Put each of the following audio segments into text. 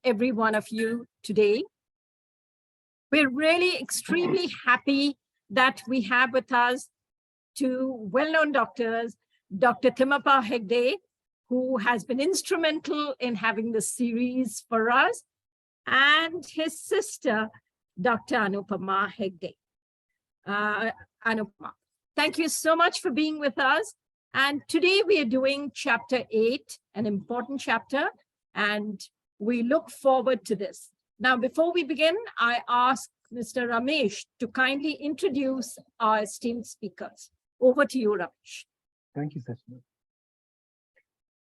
every one of you today. We're really extremely happy that we have with us two well-known doctors, Dr. Thimappa Hegde, who has been instrumental in having this series for us, and his sister, Dr. Anupama Hegde. Anupama, thank you so much for being with us. And today we are doing chapter 8, an important chapter, and we look forward to this. Now, before we begin, I ask Mr. Ramesh to kindly introduce our esteemed speakers. Over to you, Ramesh. Thank you, Sajani.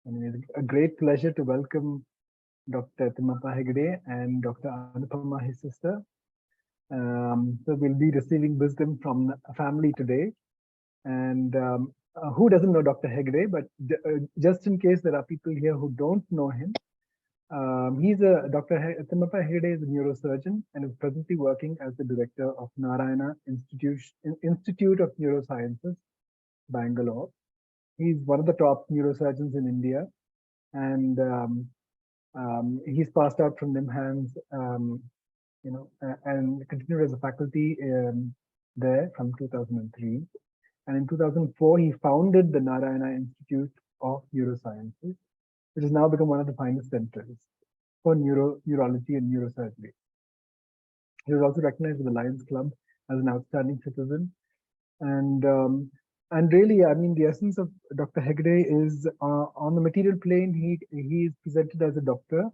And it's a great pleasure to welcome Dr. Thimappa Hegde and Dr. Anupama, his sister. So we'll be receiving wisdom from a family today. And who doesn't know Dr. Hegde, but just in case there are people here who don't know him, Dr. Thimappa Hegde is a neurosurgeon and is presently working as the director of Narayana Institute of Neurosciences, Bangalore. He's one of the top neurosurgeons in India, and he's passed out from NIMHANS, and continued as a faculty there from 2003. And in 2004, he founded the Narayana Institute of Neurosciences, which has now become one of the finest centers for neurology and neurosurgery. He was also recognized by the Lions Club as an outstanding citizen. And really, I mean, the essence of Dr. Hegde is on the material plane, he is presented as a doctor,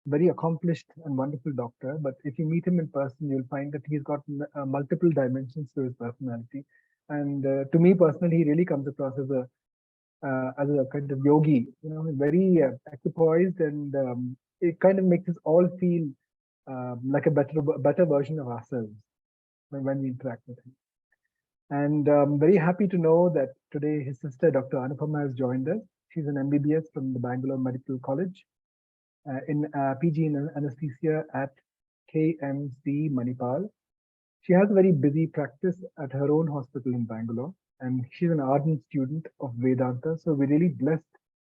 very accomplished and wonderful doctor. But if you meet him in person, you'll find that he's got multiple dimensions to his personality. And to me personally, he really comes across as a kind of yogi, very equipoised, and it kind of makes us all feel like a better version of ourselves when we interact with him. And I'm very happy to know that today his sister, Dr. Anupama, has joined us. She's an MBBS from the Bangalore Medical College in PG in anesthesia at KMC Manipal. She has a very busy practice at her own hospital in Bangalore, and she's an ardent student of Vedantha. So we're really blessed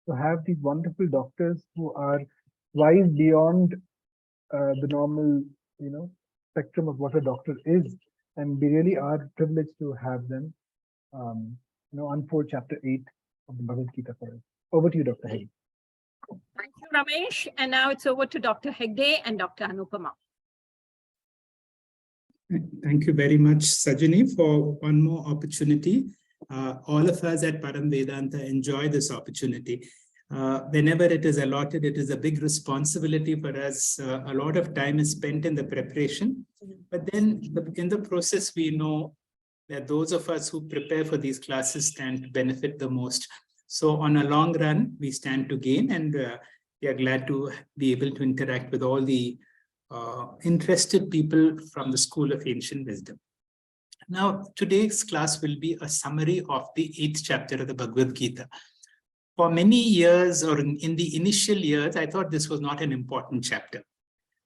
to have these wonderful doctors who are wise beyond the normal, spectrum of what a doctor is. And we really are privileged to have them, unfold chapter 8 of the Bhagvadgita for us. Over to you, Dr. Hegde. Thank you, Ramesh. And now it's over to Dr. Hegde and Dr. Anupama. Thank you very much, Sajani, for one more opportunity. All of us at Param Vedantha enjoy this opportunity. Whenever it is allotted, it is a big responsibility for us. A lot of time is spent in the preparation, but then in the process, we know that those of us who prepare for these classes stand to benefit the most. So on a long run, we stand to gain, and we are glad to be able to interact with all the interested people from the School of Ancient Wisdom. Now, today's class will be a summary of the 8th chapter of the Bhagavad Gita. For many years, or in the initial years, I thought this was not an important chapter.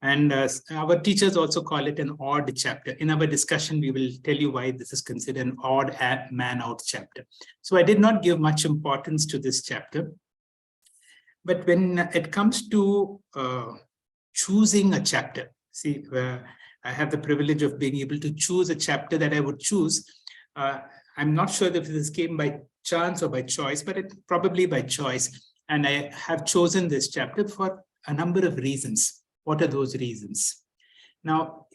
And our teachers also call it an odd chapter. In our discussion, we will tell you why this is considered an odd man out chapter. So I did not give much importance to this chapter. But when it comes to choosing a chapter, see, I have the privilege of being able to choose a chapter that I would choose. I'm not sure if this came by chance or by choice, but it probably by choice. And I have chosen this chapter for a number of reasons. What are those reasons? Now,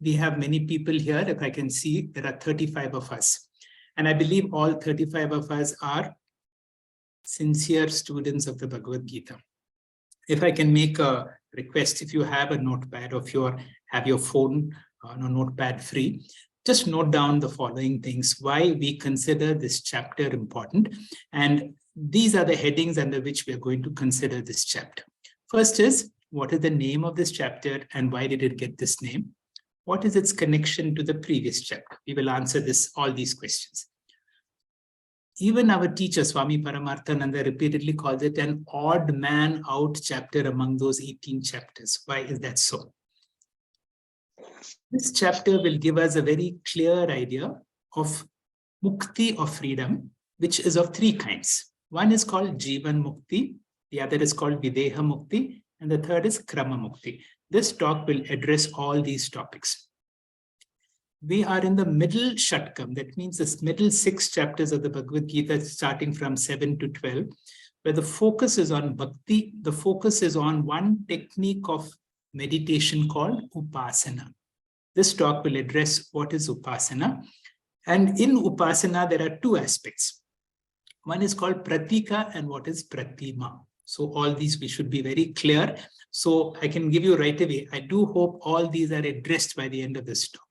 we have many people here. If I can see, there are 35 of us. And I believe all 35 of us are sincere students of the Bhagavad Gita. If I can make a request, if you have a notepad, or if you have your phone notepad free, just note down the following things, why we consider this chapter important. And these are the headings under which we are going to consider this chapter. First is, what is the name of this chapter and why did it get this name? What is its connection to the previous chapter? We will answer all these questions. Even our teacher, Swami Paramarthananda, repeatedly calls it an odd man out chapter among those 18 chapters. Why is that so? This chapter will give us a very clear idea of mukti, of freedom, which is of 3 kinds. One is called Jivan Mukti, the other is called Videha Mukti, and the third is Krama Mukti. This talk will address all these topics. We are in the middle Shatkam, that means the middle 6 chapters of the Bhagavad Gita, starting from 7 to 12, where the focus is on bhakti. The focus is on one technique of meditation called Upasana. This talk will address what is Upasana. And in Upasana, there are 2 aspects. One is called Pratika and what is Pratima. So all these we should be very clear. So I can give you right away. I do hope all these are addressed by the end of this talk.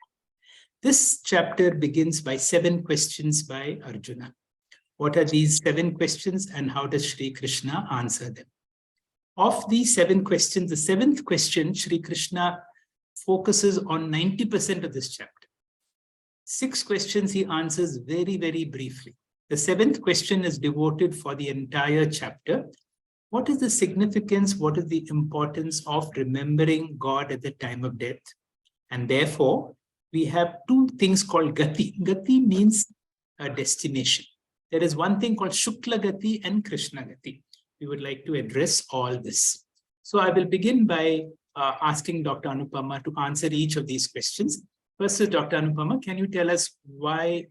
This chapter begins by 7 questions by Arjuna. What are these 7 questions and how does Shri Krishna answer them? Of these 7 questions, the 7th question, Shri Krishna focuses on 90% of this chapter. 6 questions he answers very, very briefly. The 7th question is devoted for the entire chapter. What is the significance? What is the importance of remembering God at the time of death? And therefore, we have 2 things called Gati. Gati means a destination. There is one thing called Shukla Gati and Krishna Gati. We would like to address all this. So I will begin by asking Dr. Anupama to answer each of these questions. First is Dr. Anupama, can you tell us why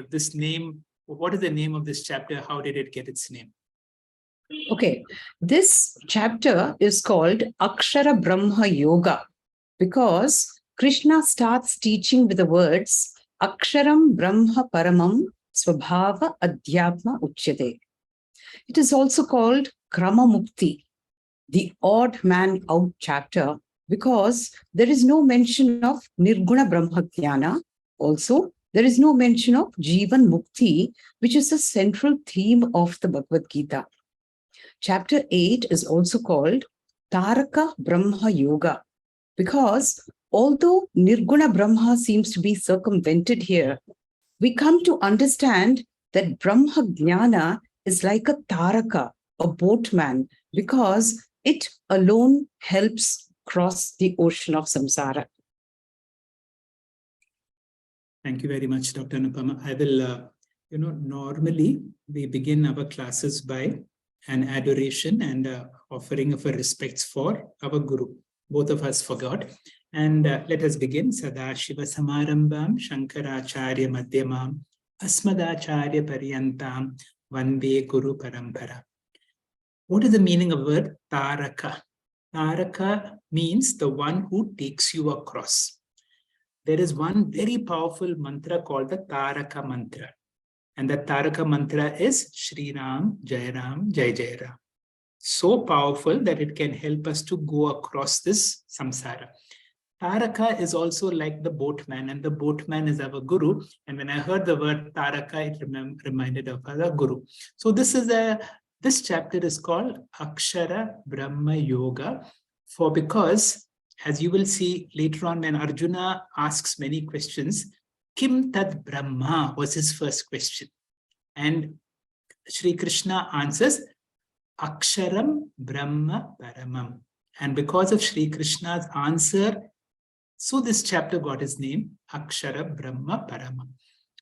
this name, what is the name of this chapter? How did it get its name? Okay, this chapter is called Akshara Brahma Yoga because Krishna starts teaching with the words Aksharam Brahma Paramam Swabhava Adhyatma Uchyate. It is also called Krama Mukti, the odd man out chapter, because there is no mention of Nirguna Brahma Jnana. Also, there is no mention of Jivan Mukti, which is the central theme of the Bhagavad Gita. Chapter 8 is also called Taraka Brahma Yoga, because although Nirguna Brahma seems to be circumvented here, we come to understand that Brahma Jnana is like a Taraka, a boatman, because it alone helps cross the ocean of samsara. Thank you very much, Dr. Anupama. I will, normally we begin our classes by an adoration and offering of a respects for our Guru. Both of us forgot. And let us begin. Sadashiva Samarambam Shankaracharya Madhyamam Asmadacharya Paryantam Vande Guru Parampara. What is the meaning of the word Taraka? Taraka means the one who takes you across. There is one very powerful mantra called the Taraka mantra. And the Taraka mantra is Shri Ram, Jai Ram, Jai Jai Ram. So powerful that it can help us to go across this samsara. Taraka is also like the boatman, and the boatman is our Guru. And when I heard the word Taraka, it reminded of our Guru. So this chapter is called Akshara Brahma Yoga, because as you will see later on when Arjuna asks many questions, Kim Tad Brahma was his first question. And Shri Krishna answers, Aksharam Brahma Paramam. And because of Shri Krishna's answer, so this chapter got its name, Akshara Brahma Paramam.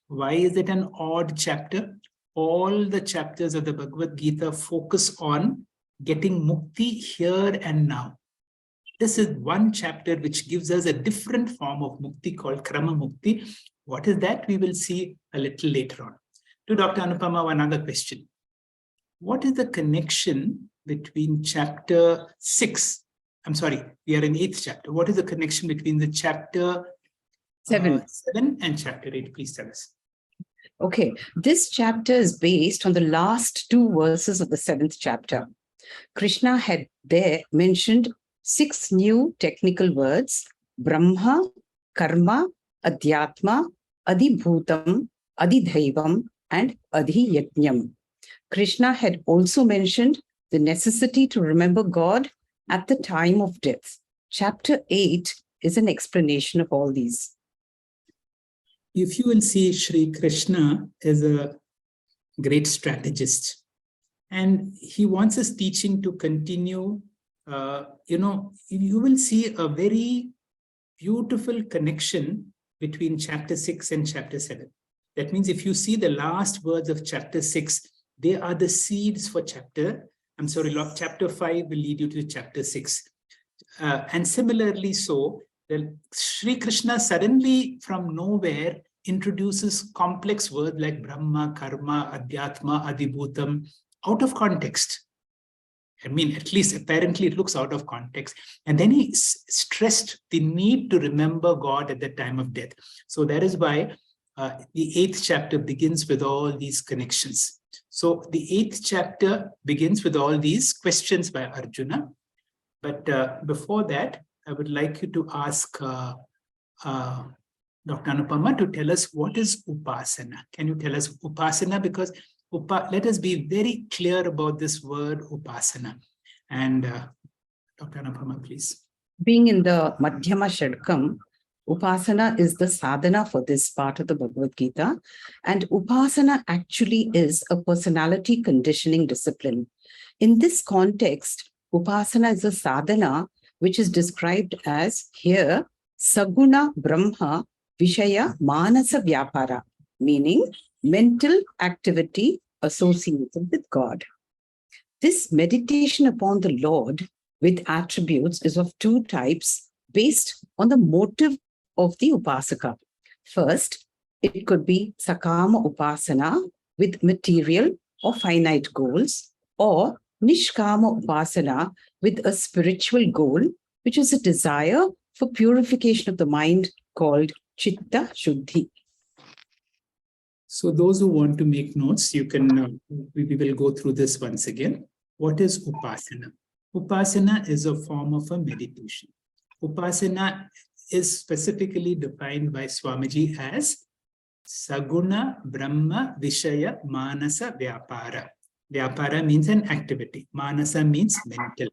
Why is it an odd chapter? All the chapters of the Bhagavad Gita focus on getting mukti here and now. This is one chapter which gives us a different form of mukti called Krama Mukti. What is that? We will see a little later on. To Dr. Anupama, one other question. What is the connection between chapter 6? I'm sorry, we are in 8th chapter. What is the connection between the chapter 7 and chapter 8? Please tell us. Okay, this chapter is based on the last 2 verses of the 7th chapter. Krishna had there mentioned 6 new technical words: Brahma, Karma, Adhyatma, Adhibhutam, Adhidhaivam, and Adhiyajnam. Krishna had also mentioned the necessity to remember God at the time of death. Chapter 8 is an explanation of all these. If you will see, Shri Krishna is a great strategist, and he wants his teaching to continue. You will see a very beautiful connection between chapter 6 and chapter 7. That means if you see the last words of chapter 6, they are the seeds for chapter chapter 5 will lead you to chapter 6. And similarly so, then Sri Krishna suddenly from nowhere introduces complex words like Brahma, Karma, Adhyatma, Adhibhutam out of context. I mean, at least apparently it looks out of context. And then he stressed the need to remember God at the time of death. So that is why the 8th chapter begins with all these connections. So the 8th chapter begins with all these questions by Arjuna. But before that, I would like you to ask Dr. Anupama to tell us what is Upasana. Can you tell us Upasana? Because let us be very clear about this word Upasana. And Dr. Anupama, please. Being in the Madhyama Shadkam, Upasana is the sadhana for this part of the Bhagavad Gita. And Upasana actually is a personality conditioning discipline. In this context, Upasana is a sadhana which is described as here, Saguna Brahma Vishaya Manasa Vyapara, meaning mental activity associated with God. This meditation upon the Lord with attributes is of two types based on the motive of the Upasaka. First, it could be Sakama Upasana with material or finite goals, or Nishkama Upasana with a spiritual goal, which is a desire for purification of the mind called Chitta Shuddhi. So those who want to make notes, you can, we will go through this once again. What is Upasana? Upasana is a form of a meditation. Upasana is specifically defined by Swamiji as Saguna Brahma Vishaya Manasa Vyapara. Vyapara means an activity. Manasa means mental.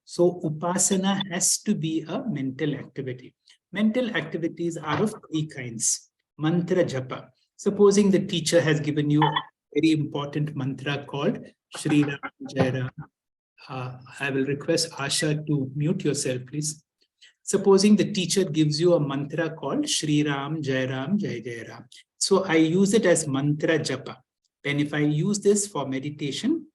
So Upasana has to be a mental activity. Mental activities are of three kinds. Mantra Japa. Supposing the teacher has given you a very important mantra called Shri Ram Jai Ram. I will request Asha to mute yourself, please. Supposing the teacher gives you a mantra called Shri Ram Jai Ram Jai Jai Ram. So I use it as mantra japa. Then if I use this for meditation,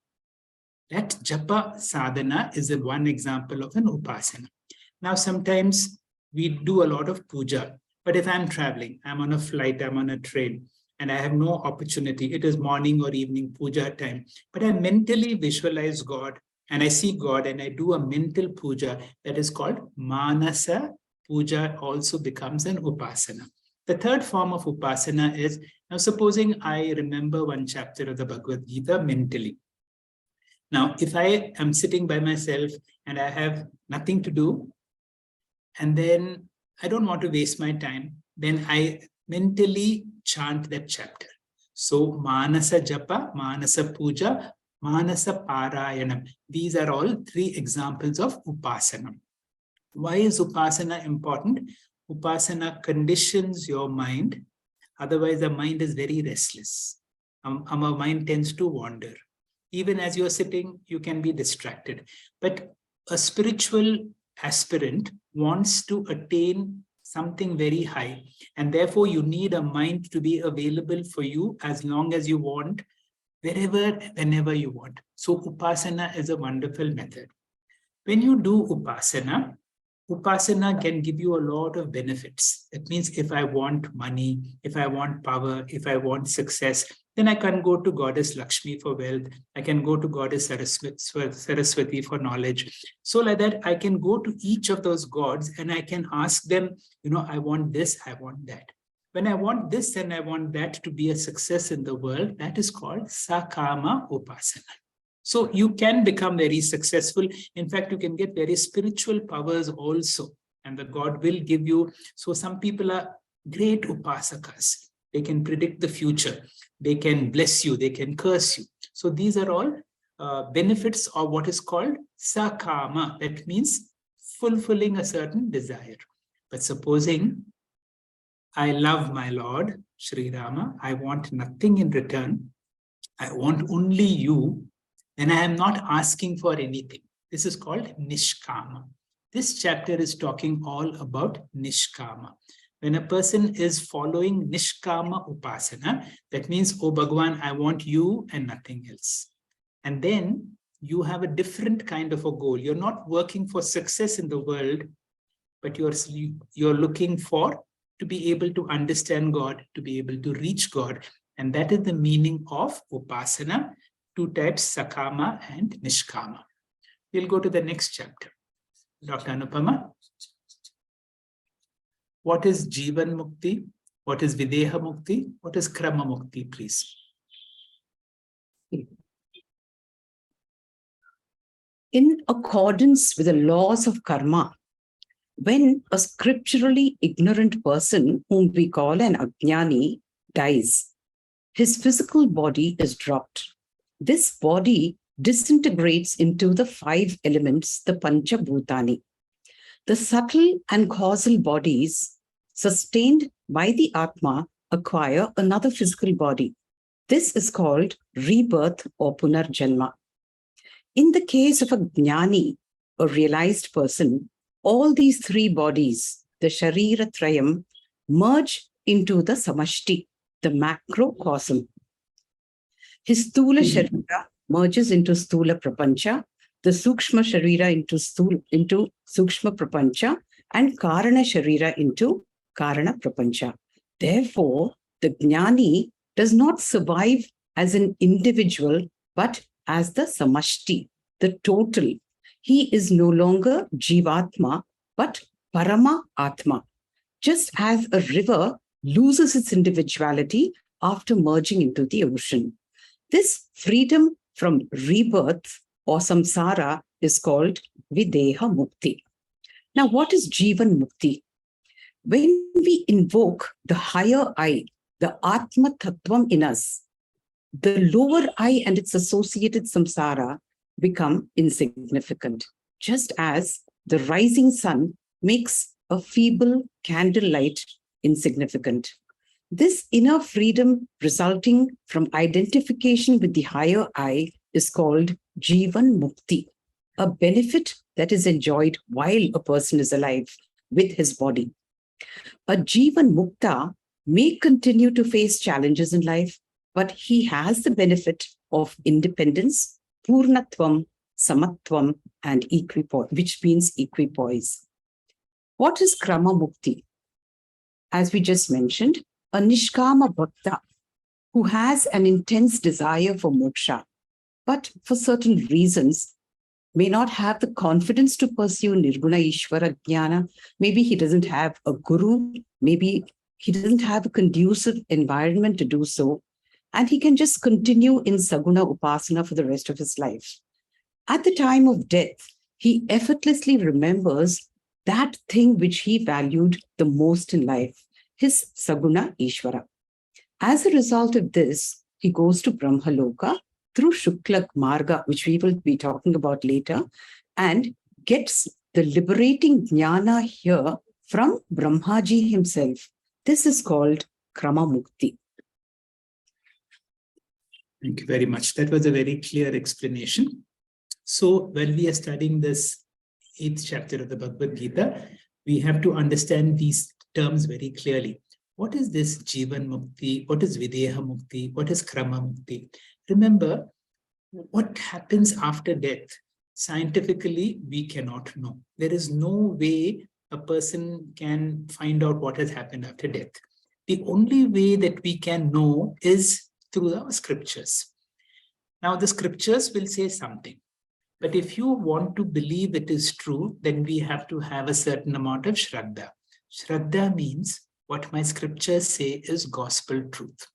that japa sadhana is one example of an upasana. Now sometimes we do a lot of puja, but if I'm traveling, I'm on a flight, I'm on a train, and I have no opportunity, it is morning or evening puja time, but I mentally visualize God and I see God and I do a mental puja that is called Manasa Puja, also becomes an upasana. The third form of upasana is, now supposing I remember one chapter of the Bhagavad Gita mentally. Now, if I am sitting by myself and I have nothing to do, and then I don't want to waste my time, then I mentally chant that chapter. So Manasa Japa, Manasa Puja, Manasa Parayanam. These are all three examples of Upasana. Why is Upasana important? Upasana conditions your mind. Otherwise, the mind is very restless. Our mind tends to wander. Even as you're sitting, you can be distracted. But a spiritual aspirant wants to attain something very high. And therefore, you need a mind to be available for you as long as you want, wherever, whenever you want. So Upasana is a wonderful method. When you do Upasana, Upasana can give you a lot of benefits. That means if I want money, if I want power, if I want success, then I can go to Goddess Lakshmi for wealth. I can go to Goddess Saraswati for knowledge. So like that, I can go to each of those gods and I can ask them, you know, I want this, I want that. When I want this and I want that to be a success in the world, that is called Sakama Upasana. So you can become very successful. In fact, you can get very spiritual powers also. And the God will give you. So some people are great upasakas. They can predict the future. They can bless you. They can curse you. So these are all benefits of what is called Sakama. That means fulfilling a certain desire. But supposing I love my Lord, Sri Rama, I want nothing in return. I want only you. And I am not asking for anything. This is called Nishkama. This chapter is talking all about Nishkama. When a person is following Nishkama Upasana, that means, oh Bhagwan, I want you and nothing else. And then you have a different kind of a goal. You're not working for success in the world, but you're looking for to be able to understand God, to be able to reach God. And that is the meaning of Upasana, two types, Sakama and Nishkama. We'll go to the next chapter. Dr. Anupama. What is Jivan Mukti? What is Videha Mukti? What is Krama Mukti, please? In accordance with the laws of karma, when a scripturally ignorant person, whom we call an Ajnani, dies, his physical body is dropped. This body disintegrates into the 5 elements, the Pancha Bhutani. The subtle and causal bodies, sustained by the Atma, acquire another physical body. This is called rebirth or Punarjanma. In the case of a Jnani, a realized person, all these 3 bodies, the Sharira Trayam, merge into the Samashti, the macrocosm. His Stula Sharira merges into Stula Prapancha, the Sukshma Sharira into Sukshma Prapancha, and Karana Sharira into Karana Prapancha. Therefore, the Jnani does not survive as an individual, but as the Samashti, the total. He is no longer Jivatma, but Parama Atma. Just as a river loses its individuality after merging into the ocean. This freedom from rebirth or samsara is called Videha Mukti. Now, what is Jivan Mukti? When we invoke the higher I, the Atma Tattvam in us, the lower I and its associated samsara become insignificant, just as the rising sun makes a feeble candlelight insignificant. This inner freedom resulting from identification with the higher I is called Jivan Mukti, a benefit that is enjoyed while a person is alive with his body. A Jivan Mukta may continue to face challenges in life, but he has the benefit of independence, Purnatvam, Samatvam, and equipoise, which means equipoise. What is Krama Mukti? As we just mentioned, a Nishkama Bhakta who has an intense desire for moksha, but for certain reasons may not have the confidence to pursue Nirguna Ishvara Jnana. Maybe he doesn't have a guru, maybe he doesn't have a conducive environment to do so, and he can just continue in Saguna Upasana for the rest of his life. At the time of death, he effortlessly remembers that thing which he valued the most in life, his Saguna Ishvara. As a result of this, he goes to Brahmaloka through Shukla Marga, which we will be talking about later, and gets the liberating jnana here from Brahmaji himself. This is called Krama Mukti. Thank you very much. That was a very clear explanation. So when we are studying this 8th chapter of the Bhagavad-Gita, we have to understand these terms very clearly. What is this Jivan Mukti? What is Videha Mukti? What is Krama Mukti? Remember, what happens after death? Scientifically, we cannot know. There is no way a person can find out what has happened after death. The only way that we can know is through our scriptures. Now, the scriptures will say something. But if you want to believe it is true, then we have to have a certain amount of Shraddha. Shraddha means what my scriptures say is gospel truth.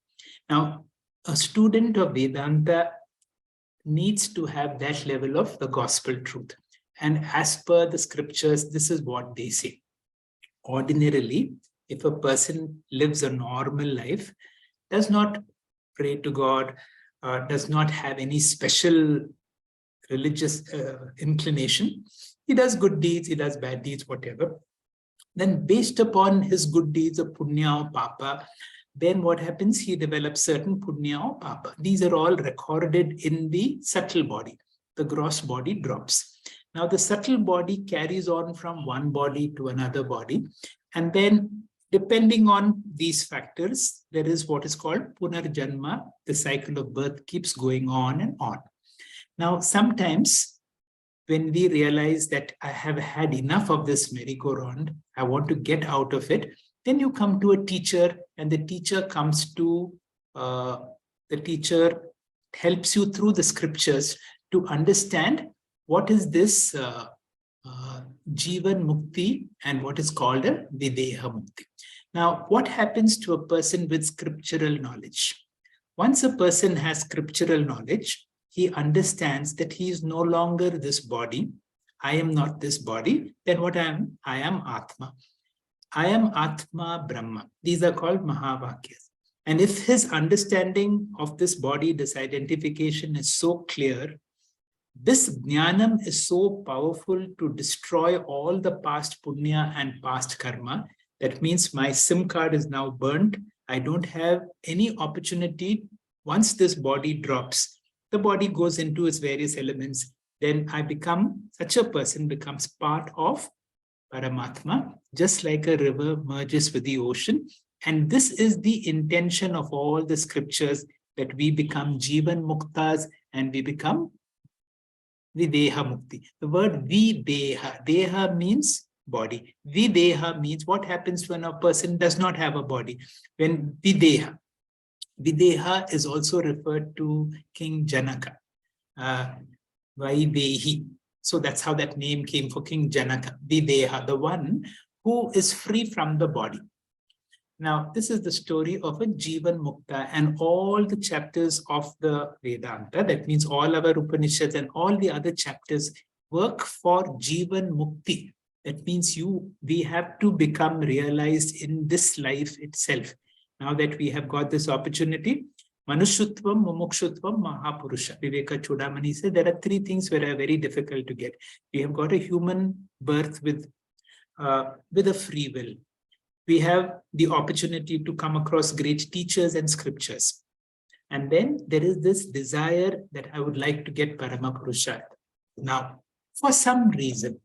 Now, a student of Vedanta needs to have that level of the gospel truth. And as per the scriptures, this is what they say. Ordinarily, if a person lives a normal life, does not pray to God, does not have any special religious inclination, he does good deeds, he does bad deeds, whatever. Then based upon his good deeds of punya or papa, then what happens? He develops certain punya or papa. These are all recorded in the subtle body. The gross body drops. Now the subtle body carries on from one body to another body. And then depending on these factors, there is what is called punarjanma. The cycle of birth keeps going on and on. Now, sometimes when we realize that I have had enough of this merry-go-round, I want to get out of it, then you come to a teacher, and the teacher helps you through the scriptures to understand what is this Jivan Mukti and what is called a Videha Mukti. Now, what happens to a person with scriptural knowledge? Once a person has scriptural knowledge, he understands that he is no longer this body. I am not this body. Then what I am? I am Atma. I am Atma Brahma. These are called Mahavakyas. And if his understanding of this body, this identification is so clear, this jnanam is so powerful to destroy all the past punya and past karma. That means my SIM card is now burnt. I don't have any opportunity. Once this body drops, the body goes into its various elements. Then such a person becomes part of Paramatma, just like a river merges with the ocean. And this is the intention of all the scriptures, that we become Jivan Muktas and we become Videha Mukti. The word Videha, Deha means body. Videha means what happens when a person does not have a body. When Videha is also referred to King Janaka, Vaidehi. So that's how that name came for King Janaka, Videha, the one who is free from the body. Now, this is the story of a Jivan Mukta, and all the chapters of the Vedanta, that means all our Upanishads and all the other chapters, work for Jivan Mukti. That means we have to become realized in this life itself. Now that we have got this opportunity, Manushutvam, Mumukshutvam, Mahapurusha. Viveka Chudamani said there are three things that are very difficult to get. We have got a human birth with a free will. We have the opportunity to come across great teachers and scriptures. And then there is this desire that I would like to get Paramapurusha. Now, for some reason,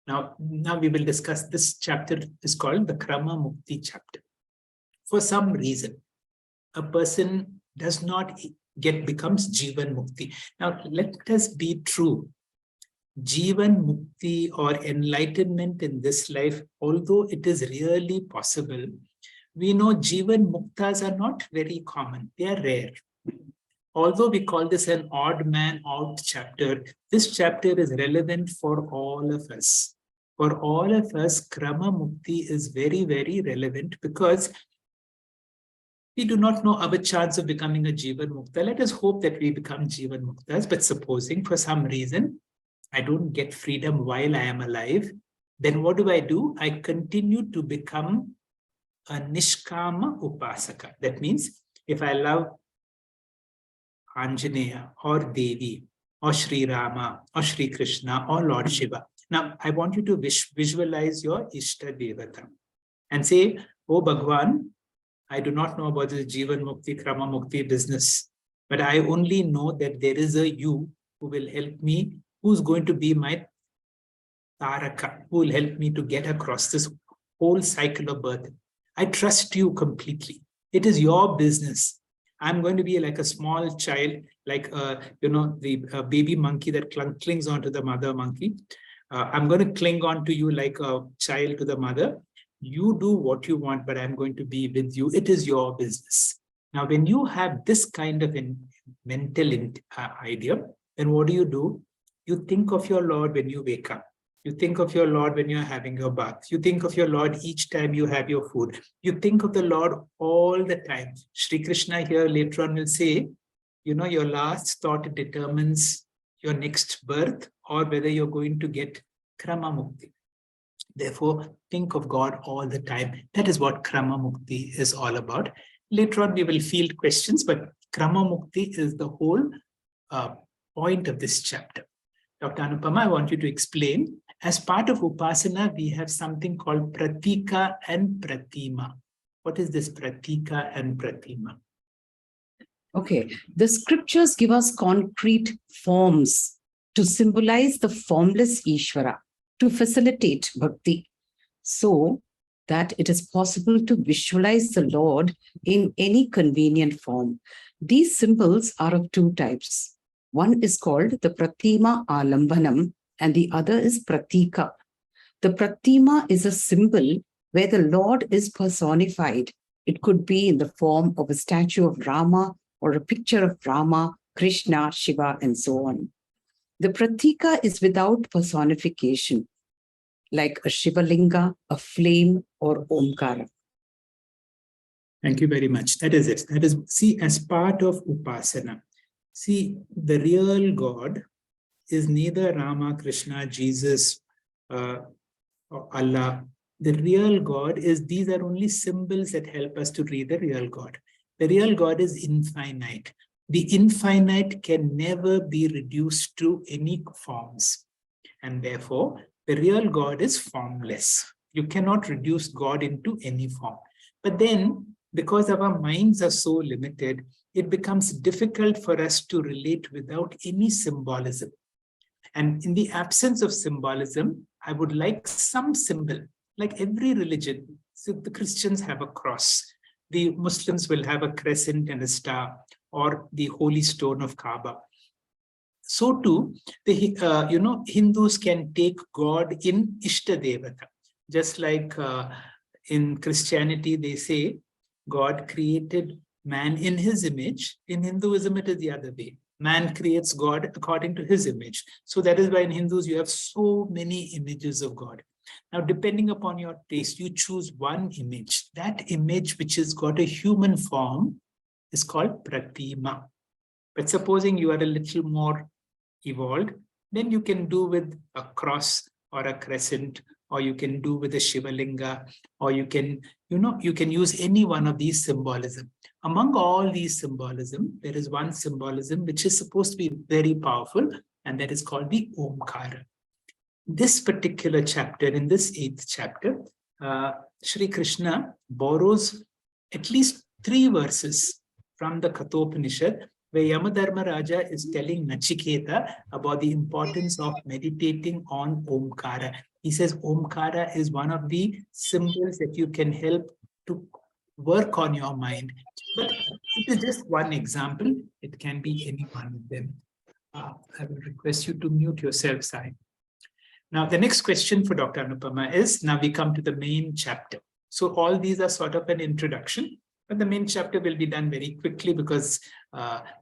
now we will discuss, this chapter is called the Krama Mukti chapter. For some reason, a person does not becomes Jivan Mukti. Now, let us be true. Jivan Mukti or enlightenment in this life, although it is really possible, we know Jivan Muktas are not very common. They are rare. Although we call this an odd man out chapter, this chapter is relevant for all of us. For all of us, Krama Mukti is very, very relevant, because we do not know our chance of becoming a Jivan Mukta. Let us hope that we become Jivan Muktas, but supposing for some reason I don't get freedom while I am alive, then what do? I continue to become a Nishkama Upasaka. That means if I love Anjaneya or Devi or Sri Rama or Sri Krishna or Lord Shiva. Now, I want you to visualize your Ishta Devata and say, oh Bhagwan, I do not know about this Jivan Mukti, Krama Mukti business, but I only know that there is a you who will help me, who's going to be my Taraka, who will help me to get across this whole cycle of birth. I trust you completely. It is your business. I'm going to be like a small child, like, the baby monkey that clings onto the mother monkey. I'm going to cling on to you like a child to the mother. You do what you want, but I'm going to be with you. It is your business. Now, when you have this kind of mental idea, then what do? You think of your Lord when you wake up. You think of your Lord when you're having your bath. You think of your Lord each time you have your food. You think of the Lord all the time. Sri Krishna here later on will say, your last thought determines your next birth, or whether you're going to get Krama Mukti. Therefore, think of God all the time. That is what Krama Mukti is all about. Later on, we will field questions, but Krama Mukti is the whole point of this chapter. Dr. Anupama, I want you to explain. As part of Upasana, we have something called Pratika and Pratima. What is this Pratika and Pratima? Okay, the scriptures give us concrete forms to symbolize the formless Ishvara, to facilitate bhakti, so that it is possible to visualize the Lord in any convenient form. These symbols are of two types. One is called the Pratima Alambanam and the other is Pratika. The Pratima is a symbol where the Lord is personified. It could be in the form of a statue of Rama or a picture of Rama, Krishna, Shiva, and so on. The Pratika is without personification, like a Shivalinga, a flame, or Omkara. Thank you very much. That is it. That is, see, as part of Upasana, see, the real God is neither Rama, Krishna, Jesus, or Allah. The real God is, these are only symbols that help us to read the real God. The real God is infinite. The infinite can never be reduced to any forms. And therefore, the real God is formless. You cannot reduce God into any form. But then, because our minds are so limited, it becomes difficult for us to relate without any symbolism. And in the absence of symbolism, I would like some symbol, like every religion. So the Christians have a cross. The Muslims will have a crescent and a star, or the holy stone of Kaaba. So too, the Hindus can take God in Ishtadevata. Just like in Christianity, they say God created man in his image. In Hinduism, it is the other way. Man creates God according to his image. So that is why in Hindus, you have so many images of God. Now, depending upon your taste, you choose one image. That image which has got a human form is called Pratima. But supposing you are a little more evolved, then you can do with a cross or a crescent, or you can do with a Shivalinga, or you can use any one of these symbolism. Among all these symbolism, there is one symbolism which is supposed to be very powerful, and that is called the Omkara. This particular chapter, in this 8th chapter, Shri Krishna borrows at least 3 verses from the Kathopanishad, where Yamadharma Raja is telling Nachiketa about the importance of meditating on Omkara. He says Omkara is one of the symbols that you can help to work on your mind. But it is just one example. It can be any one of them. I will request you to mute yourself, Sai. Now, the next question for Dr. Anupama is, now we come to the main chapter. So all these are sort of an introduction, but the main chapter will be done very quickly because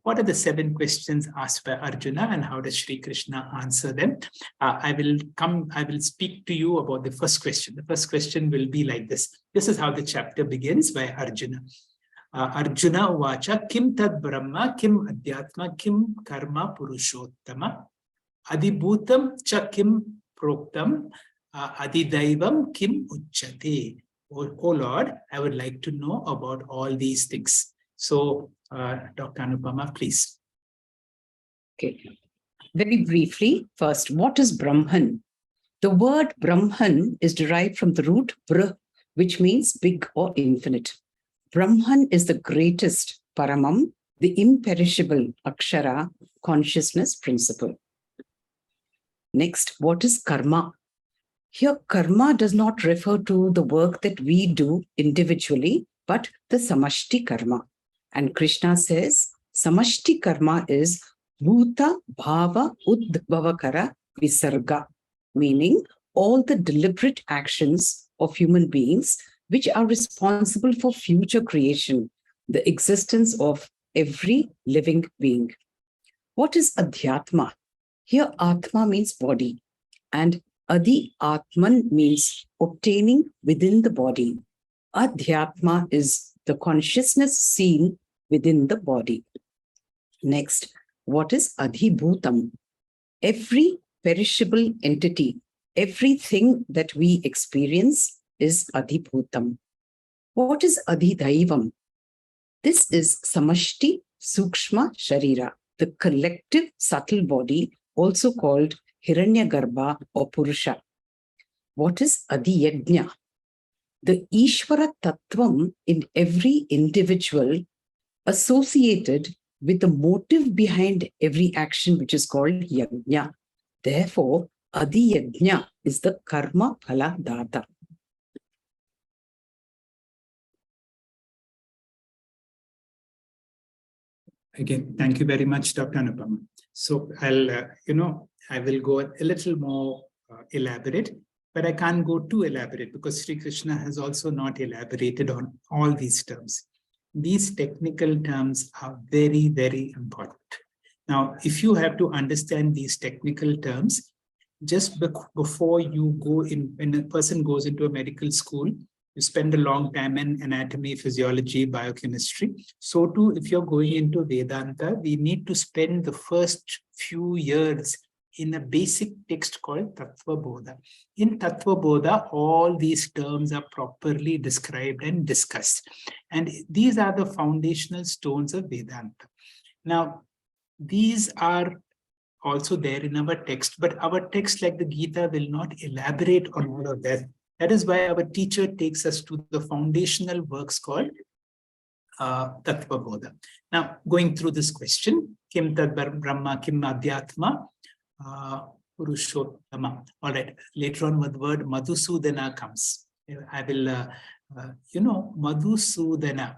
what are the 7 questions asked by Arjuna and how does Shri Krishna answer them? I will speak to you about the first question. The first question will be like this. This is how the chapter begins by Arjuna. Arjuna uvacha kim tad brahma kim adhyatma kim karma purushottama adibhutam cha kim proktam adidaivam kim uchyate. Oh Lord, I would like to know about all these things. So, Dr. Anupama, please. Okay. Very briefly, first, what is Brahman? The word Brahman is derived from the root Brah, which means big or infinite. Brahman is the greatest, Paramam, the imperishable, Akshara, consciousness principle. Next, what is karma? Here, karma does not refer to the work that we do individually, but the samashti karma. And Krishna says, samashti karma is bhuta bhava udbhavakara visarga, meaning all the deliberate actions of human beings which are responsible for future creation, the existence of every living being. What is adhyatma? Here, atma means body, and Adi Atman means obtaining within the body. Adhyatma is the consciousness seen within the body. Next, what is Adhibhutam? Every perishable entity, everything that we experience is Adhibhutam. What is Adhidaivam? This is Samashti Sukshma Sharira, the collective subtle body, also called Hiranyagarbha or Purusha. What is Adiyajna? The Ishvara Tattvam in every individual associated with the motive behind every action, which is called Yajna. Therefore, Adiyajna is the Karma Phala Data. Again, thank you very much, Dr. Anupama. So I'll, I will go a little more elaborate, but I can't go too elaborate because Sri Krishna has also not elaborated on all these terms. These technical terms are very, very important. Now, if you have to understand these technical terms, just before you go in, when a person goes into a medical school, you spend a long time in anatomy, physiology, biochemistry. So too, if you're going into Vedanta, we need to spend the first few years in a basic text called Tattva Bodha. In Tattva Bodha, all these terms are properly described and discussed. And these are the foundational stones of Vedanta. Now, these are also there in our text, but our text, like the Gita, will not elaborate on all of that. That is why our teacher takes us to the foundational works called Tattva Bodha. Now, going through this question, Kim Tad Brahma, Kim Adhyatma, Purushottama. All right, later on with the word Madhusudana comes. I will, Madhusudana.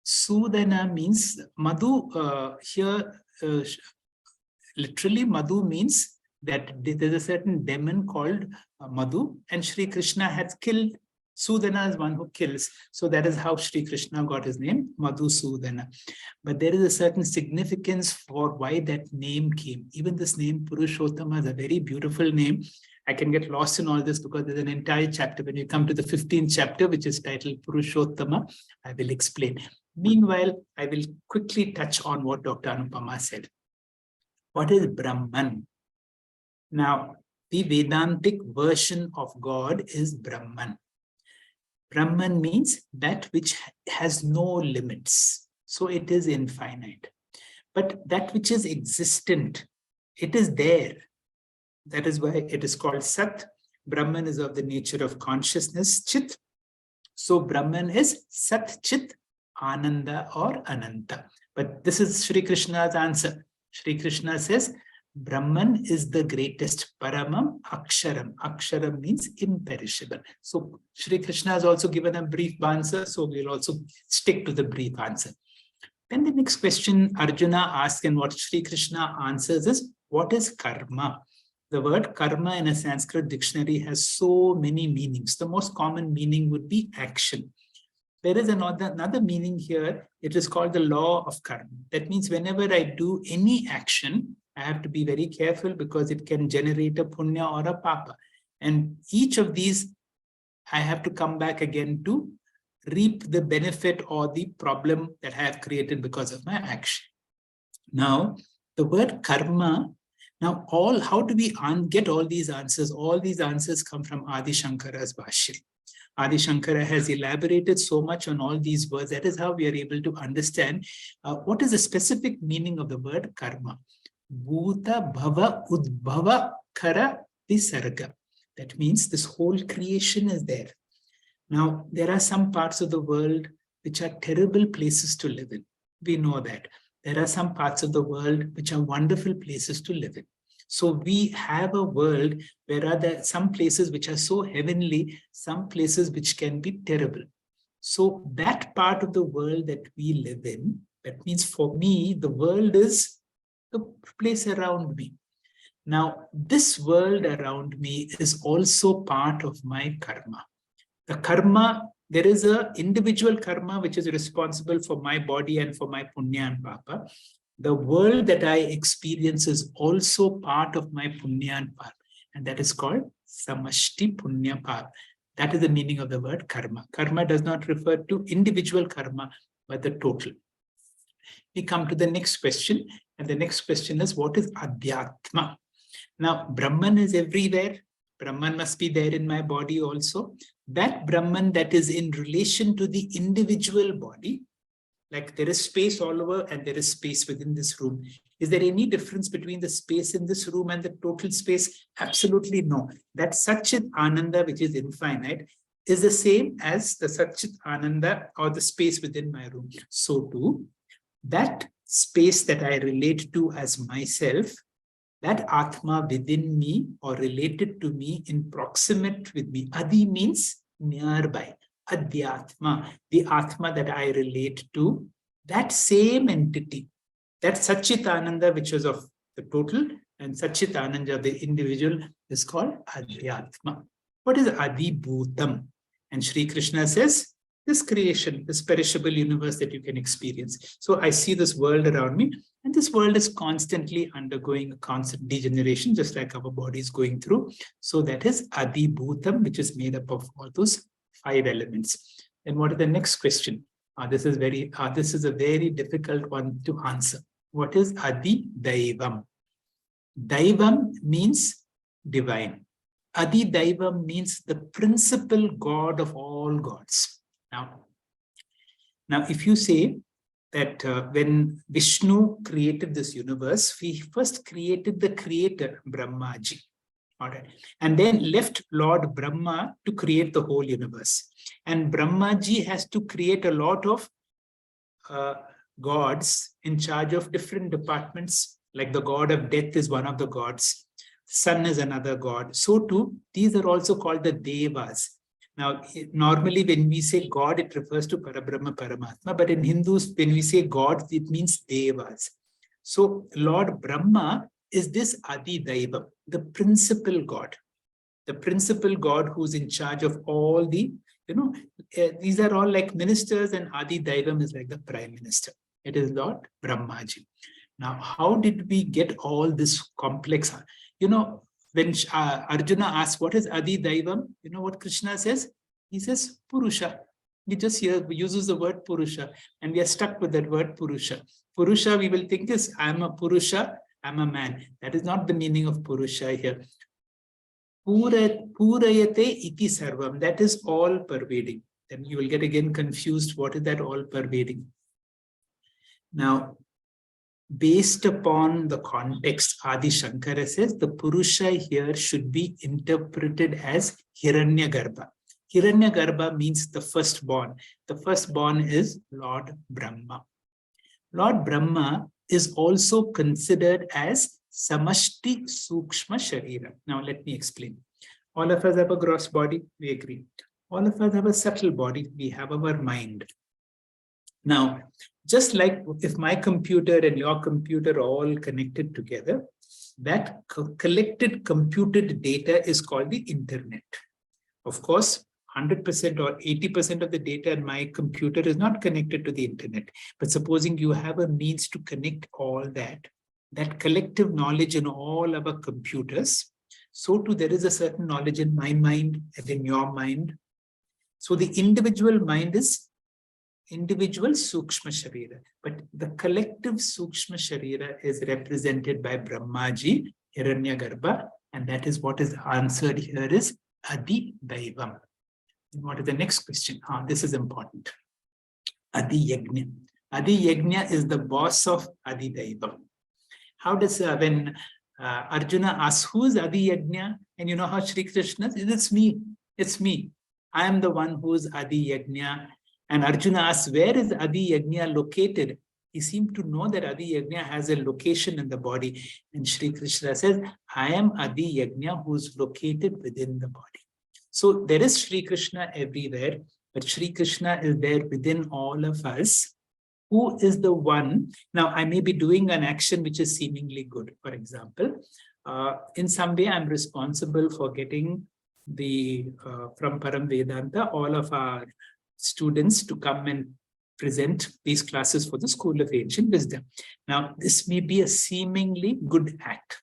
Sudana means Madhu, here, literally Madhu means that there's a certain demon called Madhu, and Sri Krishna has killed. Sudana is one who kills. So that is how Sri Krishna got his name, Madhusudana. But there is a certain significance for why that name came. Even this name, Purushottama, is a very beautiful name. I can get lost in all this because there's an entire chapter. When you come to the 15th chapter, which is titled Purushottama, I will explain. Meanwhile, I will quickly touch on what Dr. Anupama said. What is Brahman? Now, the Vedantic version of God is Brahman. Brahman means that which has no limits. So it is infinite. But that which is existent, it is there. That is why it is called Sat. Brahman is of the nature of consciousness, Chit. So Brahman is Sat, Chit, Ananda or Ananta. But this is Sri Krishna's answer. Sri Krishna says, Brahman is the greatest, Paramam, Aksharam. Aksharam means imperishable. So Sri Krishna has also given a brief answer, so we'll also stick to the brief answer. Then the next question Arjuna asks and what Sri Krishna answers is, what is karma? The word karma in a Sanskrit dictionary has so many meanings. The most common meaning would be action. There is another meaning here. It is called the law of karma. That means whenever I do any action, I have to be very careful because it can generate a punya or a papa. And each of these, I have to come back again to reap the benefit or the problem that I have created because of my action. Now, the word karma, now how do we get all these answers? All these answers come from Adi Shankara's Bhashya. Adi Shankara has elaborated so much on all these words. That is how we are able to understand what is the specific meaning of the word karma. Bhuta Bhava Udbhava Kara Visarga. That means this whole creation is there. Now, there are some parts of the world which are terrible places to live in. We know that. There are some parts of the world which are wonderful places to live in. So we have a world where there are some places which are so heavenly, some places which can be terrible. So that part of the world that we live in, that means for me, the world is the place around me. Now, this world around me is also part of my karma. The karma, there is an individual karma which is responsible for my body and for my punya and papa. The world that I experience is also part of my punya and papa, and that is called samashti punya papa. That is the meaning of the word karma. Karma does not refer to individual karma, but the total. We come to the next question, and the next question is, what is Adhyatma? Now, Brahman is everywhere. Brahman must be there in my body also. That Brahman that is in relation to the individual body, like there is space all over and there is space within this room. Is there any difference between the space in this room and the total space? Absolutely no. That Satchit Ananda, which is infinite, is the same as the Satchit Ananda or the space within my room. So too, that space that I relate to as myself, that Atma within me or related to me in proximate with me. Adi means nearby. Adhyatma, the Atma that I relate to, that same entity That Satchitananda, which was of the total, and Satchitananda of the individual, is called Adhyatma. What is Adibhutam? And Sri Krishna says, this creation, this perishable universe that you can experience. So I see this world around me, and this world is constantly undergoing a constant degeneration, just like our body is going through. So that is Adibhutam, which is made up of all those 5 elements. And what is the next question? This is a very difficult one to answer. What is Adi Daivam? Daivam means divine. Adi Daivam means the principal God of all gods. Now, if you say that when Vishnu created this universe, he first created the creator, Brahmaji. All right. And then left Lord Brahma to create the whole universe. And Brahmaji has to create a lot of gods in charge of different departments, like the god of death is one of the gods, sun is another god. So too, these are also called the Devas. Now, normally when we say God, it refers to Parabrahma, Paramatma, but in Hindus, when we say God, it means Devas. So Lord Brahma is this Adi Daivam, the principal God who's in charge of all the, these are all like ministers, and Adi Daivam is like the prime minister. It is Lord Brahmaji. Now, how did we get all this complex? When Arjuna asks, what is Adi Daivam? You know what Krishna says? He says, Purusha. He just uses the word Purusha, and we are stuck with that word Purusha. Purusha, we will think is, I am a Purusha, I am a man. That is not the meaning of Purusha here. Purayate iti sarvam. That is all pervading. Then you will get again confused. What is that all pervading? Now, based upon the context, Adi Shankara says the Purusha here should be interpreted as Hiranyagarbha. Hiranyagarbha means the firstborn. The firstborn is Lord Brahma. Lord Brahma is also considered as Samashti Sukshma Sharira. Now let me explain. All of us have a gross body, we agree. All of us have a subtle body, we have our mind. Now, just like if my computer and your computer are all connected together, that collected computed data is called the internet. Of course, 100% or 80% of the data in my computer is not connected to the internet. But supposing you have a means to connect all that collective knowledge in all our computers, so too there is a certain knowledge in my mind and in your mind. So the individual mind is individual Sukshma Sharira, but the collective Sukshma Sharira is represented by Brahmaji, Hiranyagarbha, and that is what is answered here is Adi Daivam. What is the next question? This is important. Adi Yajna. Adi Yajna is the boss of Adi Daivam. How does, when Arjuna asks, who is Adi Yajna? And you know how Sri Krishna says, it's me. I am the one who is Adi Yajna. And Arjuna asks, where is Adi Yajna located? He seemed to know that Adi Yajna has a location in the body. And Sri Krishna says, I am Adi Yajna who is located within the body. So there is Sri Krishna everywhere, but Sri Krishna is there within all of us. Who is the one? Now, I may be doing an action which is seemingly good. For example, in some way, I'm responsible for getting from Param Vedantha, all of our students to come and present these classes for the School of Ancient Wisdom. Now, this may be a seemingly good act.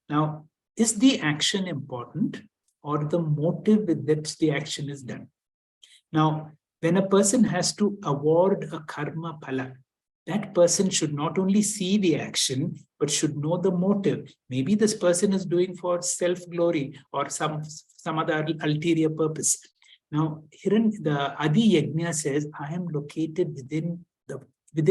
Now, is the action important or the motive with which the action is done? Now, when a person has to award a karma phala, that person should not only see the action, but should know the motive. Maybe this person is doing for self-glory or some other ulterior purpose. Now, here the Adi Yajna says, I am located within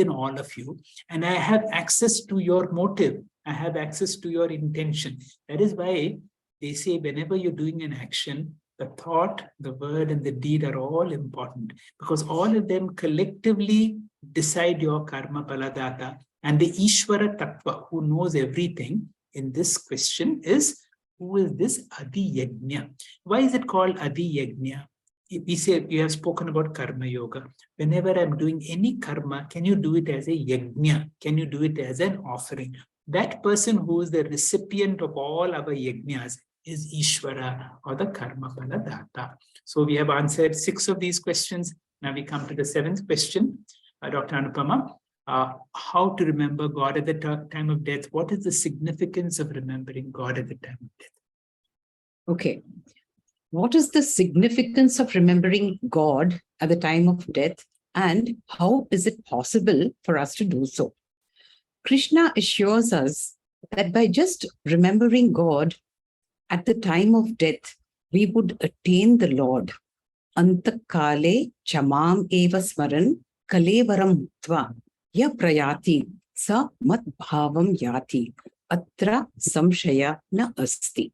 all of you, and I have access to your motive. I have access to your intention. That is why they say whenever you're doing an action, the thought, the word, and the deed are all important, because all of them collectively decide your karma paladata. And the Ishvara Tattva, who knows everything in this question, is who is this Adi Yajna? Why is it called Adi Yajna? we have spoken about karma yoga. Whenever I'm doing any karma, can you do it as a yajna? Can you do it as an offering? That person who is the recipient of all our yajnas is Ishvara, or the karma phala data. So we have answered 6 of these questions. Now we come to the 7th question, Dr. Anupama. How to remember God at the time of death? What is the significance of remembering God at the time of death? Okay. What is the significance of remembering God at the time of death, and how is it possible for us to do so? Krishna assures us that by just remembering God at the time of death, we would attain the Lord. Antakale chamam eva smaran kalevaram mutva ya prayati sa mat bhavam yati atra samshaya na asti.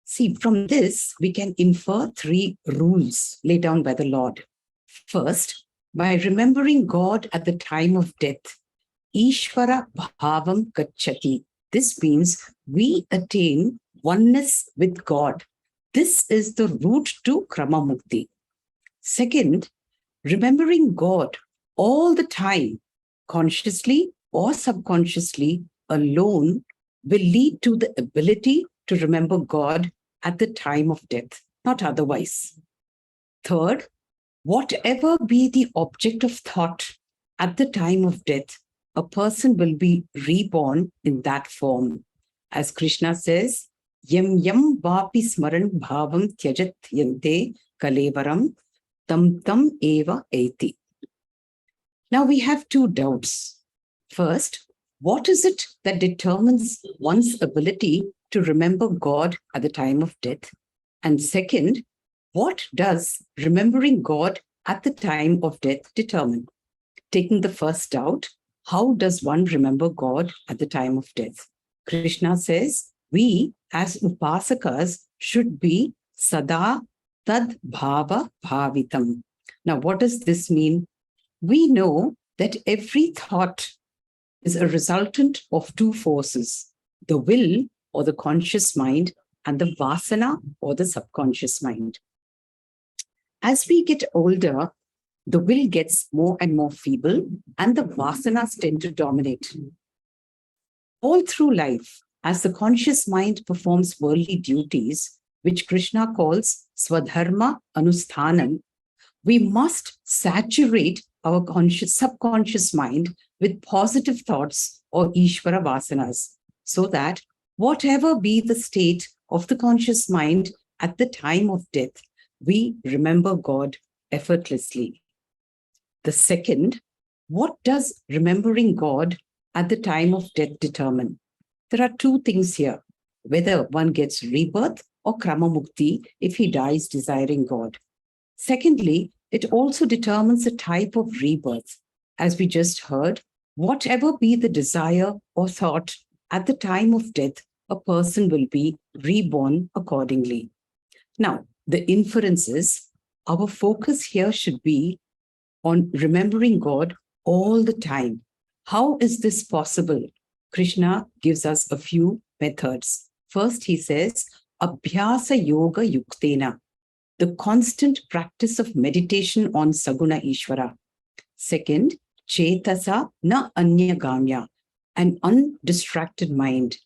See, from this, we can infer 3 rules laid down by the Lord. First, by remembering God at the time of death, Ishvara bhavam gacchati. This means we attain oneness with God. This is the route to Krama Mukti. Second, remembering God all the time, consciously or subconsciously alone, will lead to the ability to remember God at the time of death, not otherwise. Third, whatever be the object of thought at the time of death, a person will be reborn in that form. As Krishna says, yam yam vapi smaran bhavam tyajat yante kalevaram tam tam eva eti. Now we have 2 doubts. First, what is it that determines one's ability to remember God at the time of death? And second, what does remembering God at the time of death determine? Taking the first doubt, how does one remember God at the time of death? Krishna says, we as upasakas should be sada tad bhava bhavitam. Now, what does this mean? We know that every thought is a resultant of 2 forces, the will or the conscious mind and the vasana or the subconscious mind. As we get older, the will gets more and more feeble and the vasanas tend to dominate. All through life, as the conscious mind performs worldly duties, which Krishna calls swadharma anusthanam, we must saturate our subconscious mind with positive thoughts or Ishvara vasanas, so that whatever be the state of the conscious mind at the time of death, we remember God effortlessly. The second, what does remembering God at the time of death determine? There are 2 things here, whether one gets rebirth or Krama Mukti if he dies desiring God. Secondly, it also determines the type of rebirth. As we just heard, whatever be the desire or thought at the time of death, a person will be reborn accordingly. Now, the inference is, our focus here should be on remembering God all the time. How is this possible? Krishna gives us a few methods. First, he says, Abhyasa Yoga Yuktena, the constant practice of meditation on Saguna Ishvara. Second, Chetasa na Anyagamya, an undistracted mind.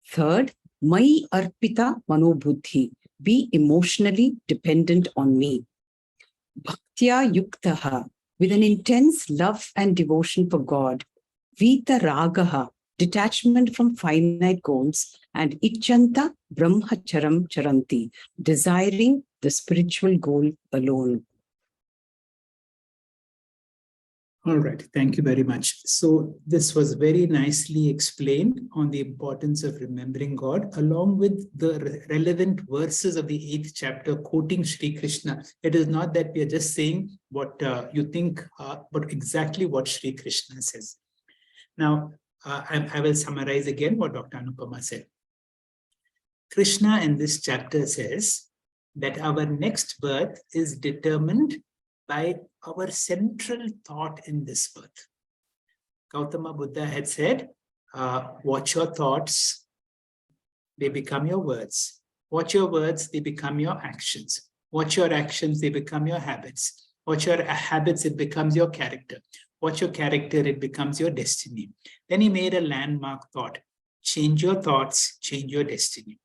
Third, Mai Arpita Manobuddhi, be emotionally dependent on me. Bhaktya Yuktaha, with an intense love and devotion for God. Vita Ragaha, detachment from finite goals. And Ichanta Brahmacharam Charanti, desiring the spiritual goal alone. All right, thank you very much. So this was very nicely explained on the importance of remembering God, along with the relevant verses of the 8th chapter, quoting Sri Krishna. It is not that we are just saying what you think, but exactly what Sri Krishna says. Now, I will summarize again what Dr. Anupama said. Krishna in this chapter says that our next birth is determined by our central thought in this birth. Gautama Buddha had said, watch your thoughts, they become your words. Watch your words, they become your actions. Watch your actions, they become your habits. Watch your habits, it becomes your character. Watch your character, it becomes your destiny. Then he made a landmark thought. Change your thoughts, change your destiny.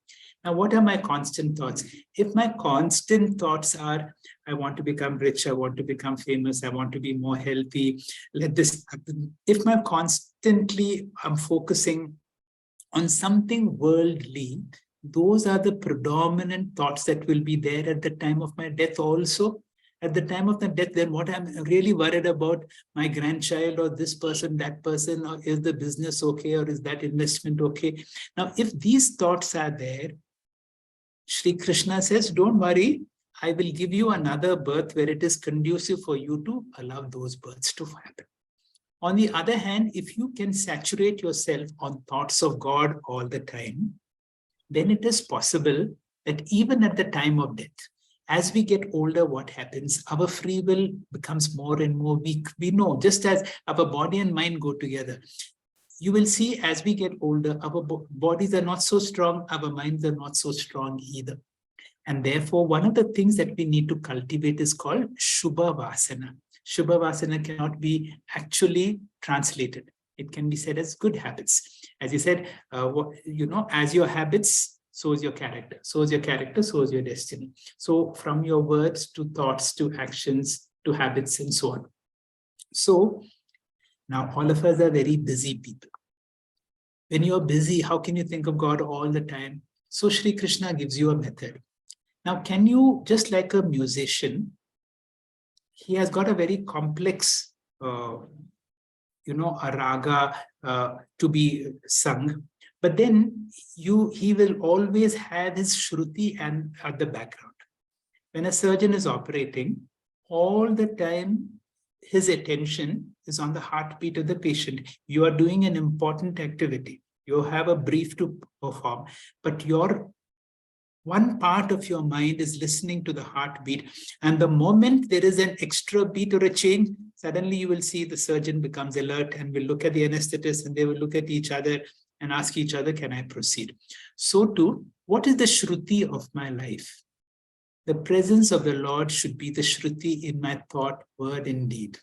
Now, what are my constant thoughts? If my constant thoughts are, I want to become rich, I want to become famous, I want to be more healthy, let this happen. If my constantly I'm focusing on something worldly, those are the predominant thoughts that will be there at the time of my death also. At the time of the death, then what I'm really worried about, my grandchild or this person, that person, or is the business okay, or is that investment okay? Now, if these thoughts are there, Shri Krishna says, don't worry, I will give you another birth where it is conducive for you to allow those births to happen. On the other hand, if you can saturate yourself on thoughts of God all the time, then it is possible that even at the time of death, as we get older, what happens? Our free will becomes more and more weak. We know, just as our body and mind go together. You will see as we get older, our bodies are not so strong, our minds are not so strong either. And therefore, one of the things that we need to cultivate is called Shubha Vasana. Shubha Vasana cannot be actually translated. It can be said as good habits. As you said, as your habits, so is your character. So is your character, so is your destiny. So from your words to thoughts to actions to habits and so on. So now all of us are very busy people. When you're busy, how can you think of God all the time? So Shri Krishna gives you a method. Now, can you, just like a musician, he has got a very complex, a raga to be sung, but then he will always have his shruti and at the background. When a surgeon is operating, all the time, his attention is on the heartbeat of the patient. You are doing an important activity. You have a brief to perform, but one part of your mind is listening to the heartbeat. And the moment there is an extra beat or a change, suddenly you will see the surgeon becomes alert and will look at the anesthetist and they will look at each other and ask each other, can I proceed? So too, what is the shruti of my life? The presence of the Lord should be the shruti in my thought, word, and deed.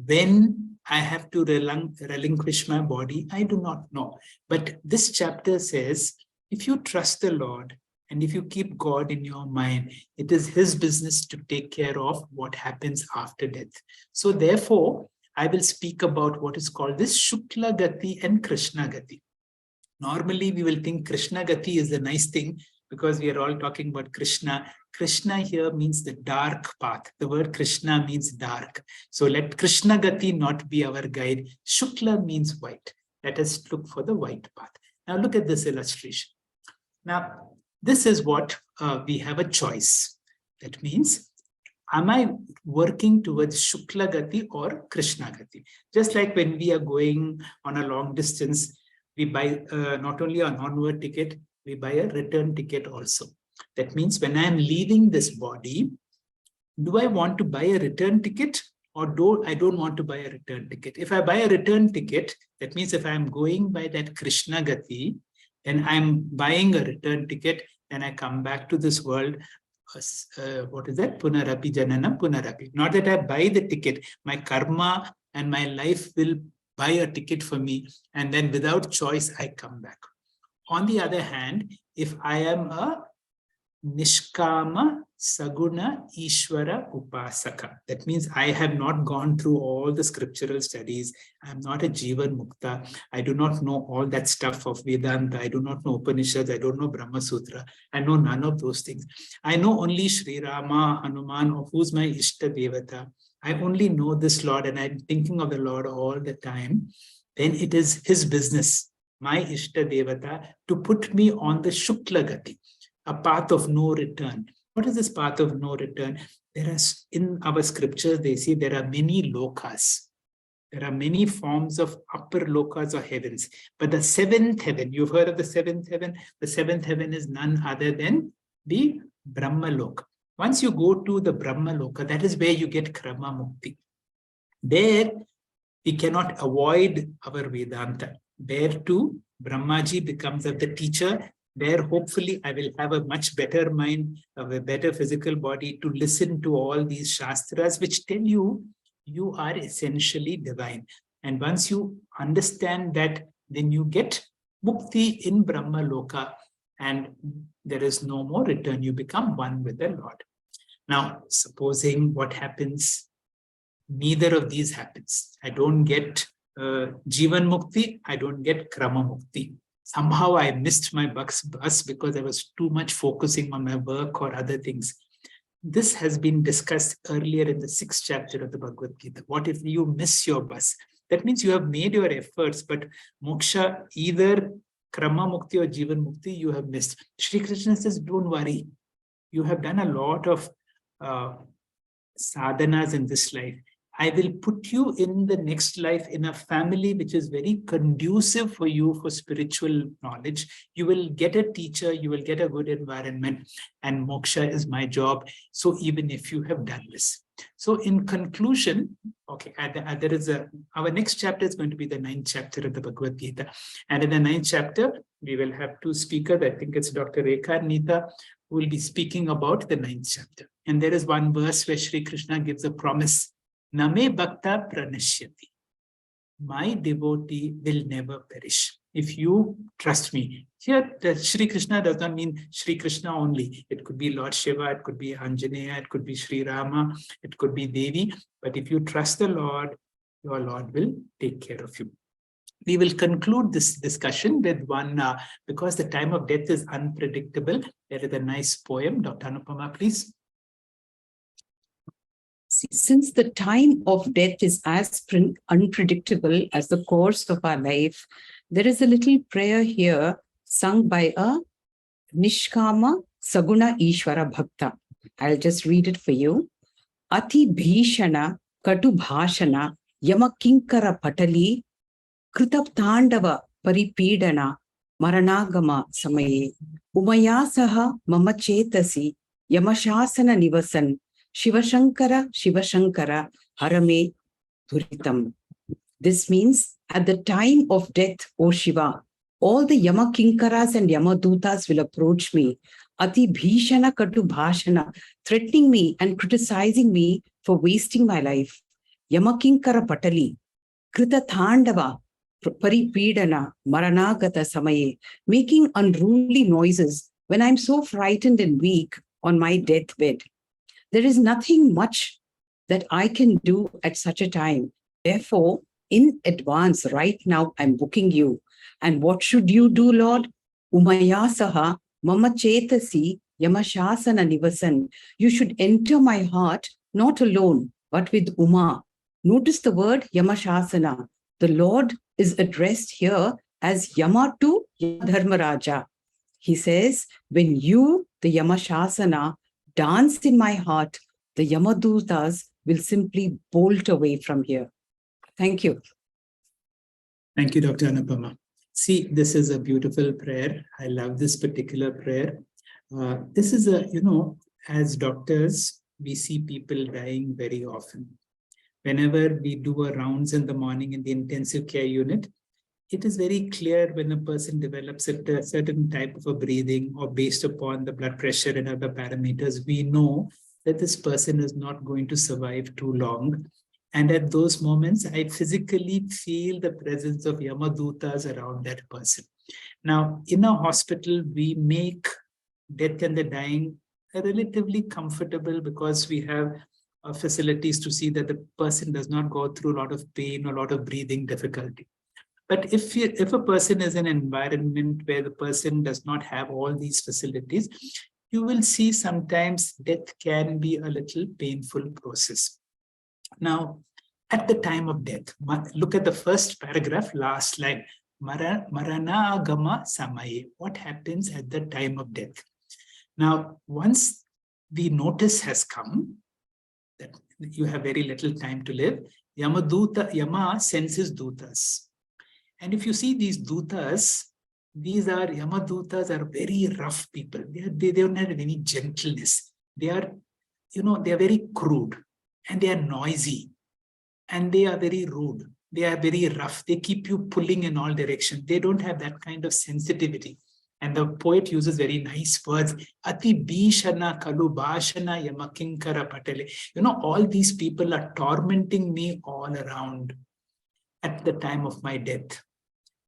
When I have to relinquish my body, I do not know. But this chapter says, if you trust the Lord and if you keep God in your mind, it is his business to take care of what happens after death. So therefore, I will speak about what is called this Shukla Gati and Krishna Gati. Normally, we will think Krishna Gati is a nice thing because we are all talking about Krishna. Krishna here means the dark path. The word Krishna means dark. So let Krishna Gati not be our guide. Shukla means white. Let us look for the white path. Now look at this illustration. Now, this is what we have a choice. That means, am I working towards Shukla Gati or Krishna Gati? Just like when we are going on a long distance, we buy not only an onward ticket, we buy a return ticket also. That means when I am leaving this body, do I want to buy a return ticket or I don't want to buy a return ticket? If I buy a return ticket, that means if I am going by that Krishna Gati, then I'm buying a return ticket and I come back to this world. What is that? Punarapi Janana Punarapi. Not that I buy the ticket. My karma and my life will buy a ticket for me. And then without choice, I come back. On the other hand, if I am a Nishkama Saguna Ishvara Upasaka, that means I have not gone through all the scriptural studies. I am not a Jivan Mukta. I do not know all that stuff of Vedanta. I do not know Upanishads. I don't know Brahma Sutra. I know none of those things. I know only Sri Rama, Hanuman, who's my Ishta Devata. I only know this Lord and I'm thinking of the Lord all the time. Then it is his business, my Ishta Devata, to put me on the Shukla Gati, a path of no return. What is this path of no return? There are, in our scriptures, they say there are many lokas. There are many forms of upper lokas or heavens. But the seventh heaven, you've heard of the seventh heaven? The seventh heaven is none other than the Brahma Loka. Once you go to the Brahma Loka, that is where you get Krama Mukti. There, we cannot avoid our Vedanta. There too, Brahmaji becomes the teacher There, hopefully, I will have a much better mind, a better physical body to listen to all these Shastras, which tell you, you are essentially divine. And once you understand that, then you get mukti in Brahma Loka, and there is no more return. You become one with the Lord. Now, supposing what happens, neither of these happens. I don't get Jivan Mukti, I don't get Krama Mukti. Somehow I missed my bus because I was too much focusing on my work or other things. This has been discussed earlier in the 6th chapter of the Bhagavad Gita. What if you miss your bus? That means you have made your efforts, but moksha, either Krama Mukti or Jivan Mukti, you have missed. Shri Krishna says, don't worry. You have done a lot of sadhanas in this life. I will put you in the next life in a family which is very conducive for you for spiritual knowledge. You will get a teacher, you will get a good environment, and moksha is my job. So even if you have done this. So in conclusion, okay, our next chapter is going to be the 9th chapter of the Bhagavad Gita. And in the 9th chapter, we will have 2 speakers. I think it's Dr. Rekha and Nita, who will be speaking about the 9th chapter. And there is one verse where Shri Krishna gives a promise. Name bhakta pranashyati. My devotee will never perish. If you trust me. Here, Shri Krishna does not mean Shri Krishna only. It could be Lord Shiva, it could be Anjaneya, it could be Shri Rama, it could be Devi. But if you trust the Lord, your Lord will take care of you. We will conclude this discussion with one, because the time of death is unpredictable. There is a nice poem. Dr. Anupama, please. Since the time of death is as unpredictable as the course of our life, there is a little prayer here sung by a Nishkama Saguna Ishvara Bhakta. I'll just read it for you. Ati Bhishana Katu Bhashana Yama Kinkara Patali Kritap Tandava Paripidana Maranagama Samaye Umayasaha Mama Chetasi Yamashasana Nivasan Shivashankara, Shivashankara, Harame Duritam. This means at the time of death, O Shiva, all the Yama Kinkaras and Yama Dutas will approach me, Ati Bhishana Katu Bhashana, threatening me and criticizing me for wasting my life. Yama Kinkara Patali, Krita Thandava, Paripidana, Maranagata Samaye, making unruly noises when I'm so frightened and weak on my deathbed. There is nothing much that I can do at such a time. Therefore, in advance, right now, I'm booking you. And what should you do, Lord? Umayasaha mama chetasi yamashasana nivasan. You should enter my heart, not alone, but with Uma. Notice the word Yamashasana. The Lord is addressed here as Yama to Dharmaraja. He says, when you, the Yamashasana, dance in my heart, the Yamadutas will simply bolt away from here. Thank you. Thank you, Dr. Anupama. See, this is a beautiful prayer. I love this particular prayer. This is as doctors, we see people dying very often. Whenever we do our rounds in the morning in the intensive care unit, it is very clear when a person develops a certain type of a breathing or based upon the blood pressure and other parameters, we know that this person is not going to survive too long. And at those moments, I physically feel the presence of Yamadutas around that person. Now, in a hospital, we make death and the dying relatively comfortable because we have facilities to see that the person does not go through a lot of pain or a lot of breathing difficulty. But if a person is in an environment where the person does not have all these facilities, you will see sometimes death can be a little painful process. Now, at the time of death, look at the first paragraph, last line, Marana Agama Samaye. What happens at the time of death? Now, once the notice has come that you have very little time to live, Yama sends his dutas. And if you see these dutas, these are Yamadutas are very rough people. They don't have any gentleness. They are very crude and they are noisy and they are very rude. They are very rough. They keep you pulling in all directions. They don't have that kind of sensitivity. And the poet uses very nice words. Ati bhishana kalu bhashana yamakinkara patale. All these people are tormenting me all around at the time of my death.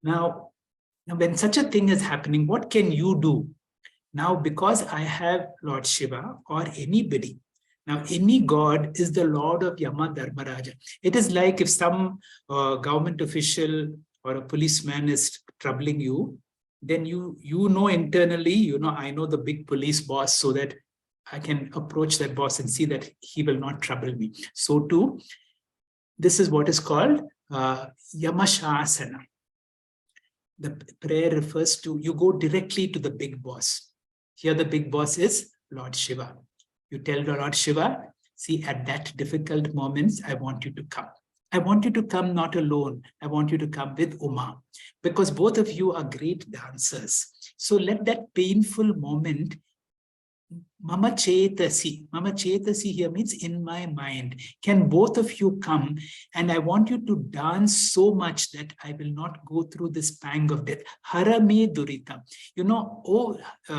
Now, when such a thing is happening, what can you do? Now, because I have Lord Shiva or anybody, now any god is the Lord of Yama Dharmaraja. It is like if some government official or a policeman is troubling you, then you know internally, I know the big police boss, so that I can approach that boss and see that he will not trouble me. So too, this is what is called Yamashasana. The prayer refers to, you go directly to the big boss. Here the big boss is Lord Shiva. You tell the Lord Shiva, see, at that difficult moments, I want you to come. I want you to come not alone. I want you to come with Uma, because both of you are great dancers. So let that painful moment, Mama Chetasi here means in my mind. Can both of you come? And I want you to dance so much that I will not go through this pang of death. Harame Durita.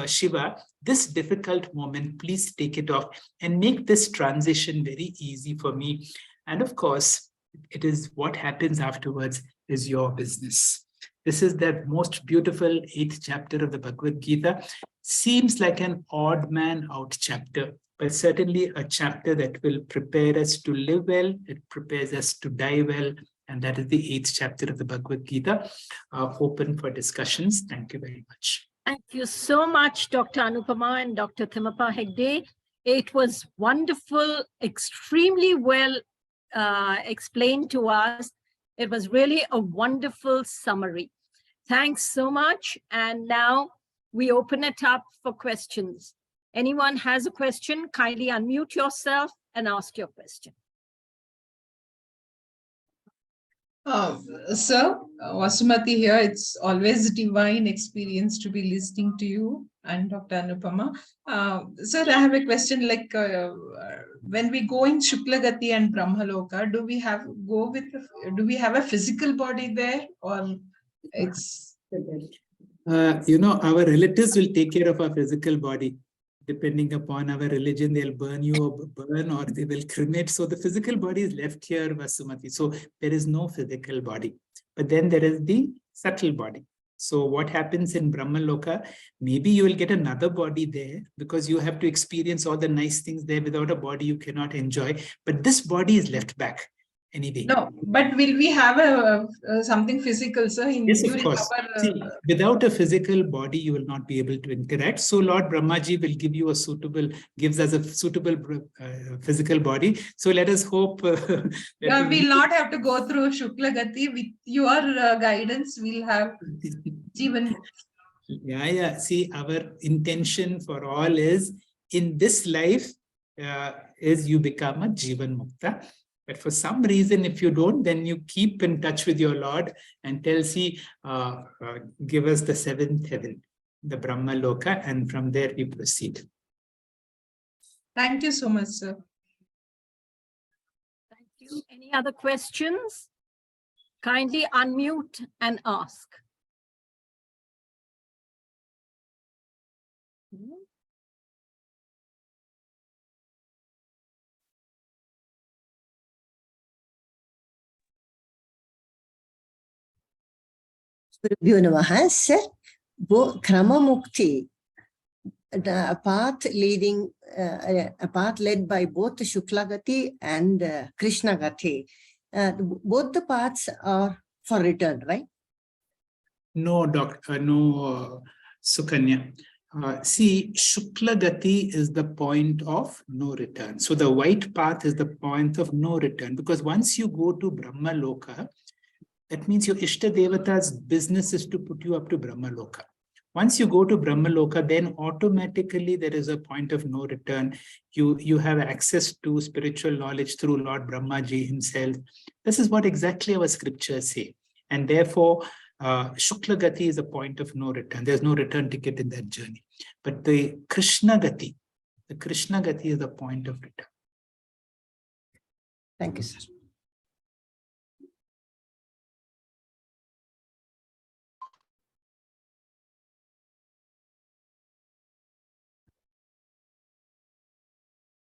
Shiva, this difficult moment, please take it off and make this transition very easy for me. And of course, it is what happens afterwards is your business. This is the most beautiful 8th chapter of the Bhagavad Gita. Seems like an odd man out chapter, but certainly a chapter that will prepare us to live well. It prepares us to die well. And that is the 8th chapter of the Bhagavad Gita. Open for discussions. Thank you very much. Thank you so much, Dr. Anupama and Dr. Thimappa Hegde. It was wonderful, extremely well explained to us. It was really a wonderful summary. Thanks so much. And now we open it up for questions. Anyone has a question, kindly unmute yourself and ask your question. Sir, Vasumati here. It's always a divine experience to be listening to you and Dr. Anupama. Sir, I have a question. Like when we go in Shuklagati and Brahmaloka, do we have a physical body there, or it's? Our relatives will take care of our physical body. Depending upon our religion, they'll burn you or they will cremate. So the physical body is left here, Vasumati. So there is no physical body. But then there is the subtle body. So what happens in Brahmaloka, maybe you will get another body there because you have to experience all the nice things there. Without a body, you cannot enjoy. But this body is left back anyway. No, but will we have something physical, sir? Yes, of course. See, without a physical body, you will not be able to interact. So Lord Brahmaji will gives us a suitable physical body. So let us hope that we'll not have to go through Shuklagati. With your guidance, we'll have Jivan. Yeah. See, our intention for all is in this life is you become a Jivan Mukta. But for some reason, if you don't, then you keep in touch with your Lord and tell, see, give us the 7th heaven, the Brahma Loka, and from there we proceed. Thank you so much, sir. Thank you. Any other questions? Kindly unmute and ask. Sir, Krama Mukti, a path led by both Shuklagati and Krishna Gati. Both the paths are for return, right? No, Doctor, no, Sukanya. See, Shuklagati is the point of no return. So the white path is the point of no return, because once you go to Brahma Loka, that means your Ishta Devata's business is to put you up to Brahma Loka. Once you go to Brahma Loka, then automatically there is a point of no return. You have access to spiritual knowledge through Lord Brahmaji himself. This is what exactly our scriptures say. And therefore, Shuklagati is a point of no return. There's no return ticket in that journey. But the Krishna Gati is the point of return. Thank you, sir.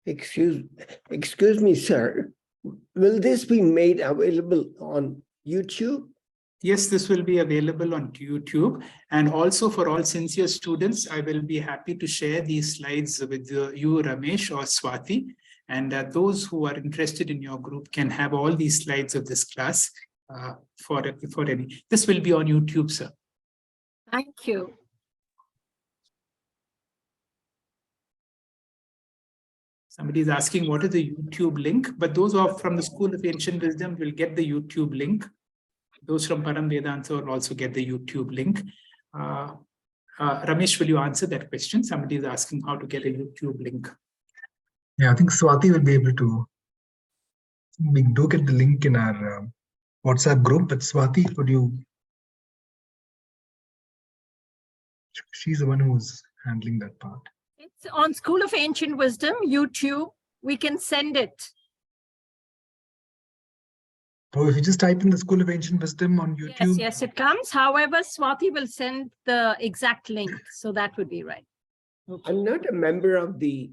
Excuse me, sir. Will this be made available on YouTube? Yes, this will be available on YouTube. And also for all sincere students, I will be happy to share these slides with you, Ramesh or Swati. And those who are interested in your group can have all these slides of this class for any. This will be on YouTube, sir. Thank you. Somebody is asking what is the YouTube link, but those who are from the School of Ancient Wisdom will get the YouTube link. Those from Param Vedantha will also get the YouTube link. Ramesh, will you answer that question? Somebody is asking how to get a YouTube link. Yeah, I think Swati will be able to. We do get the link in our WhatsApp group, but Swati, could you? She's the one who's handling that part. It's on School of Ancient Wisdom, YouTube. We can send it. Oh, if you just type in the School of Ancient Wisdom on YouTube. Yes, it comes. However, Swati will send the exact link. So that would be right. Okay. I'm not a member of the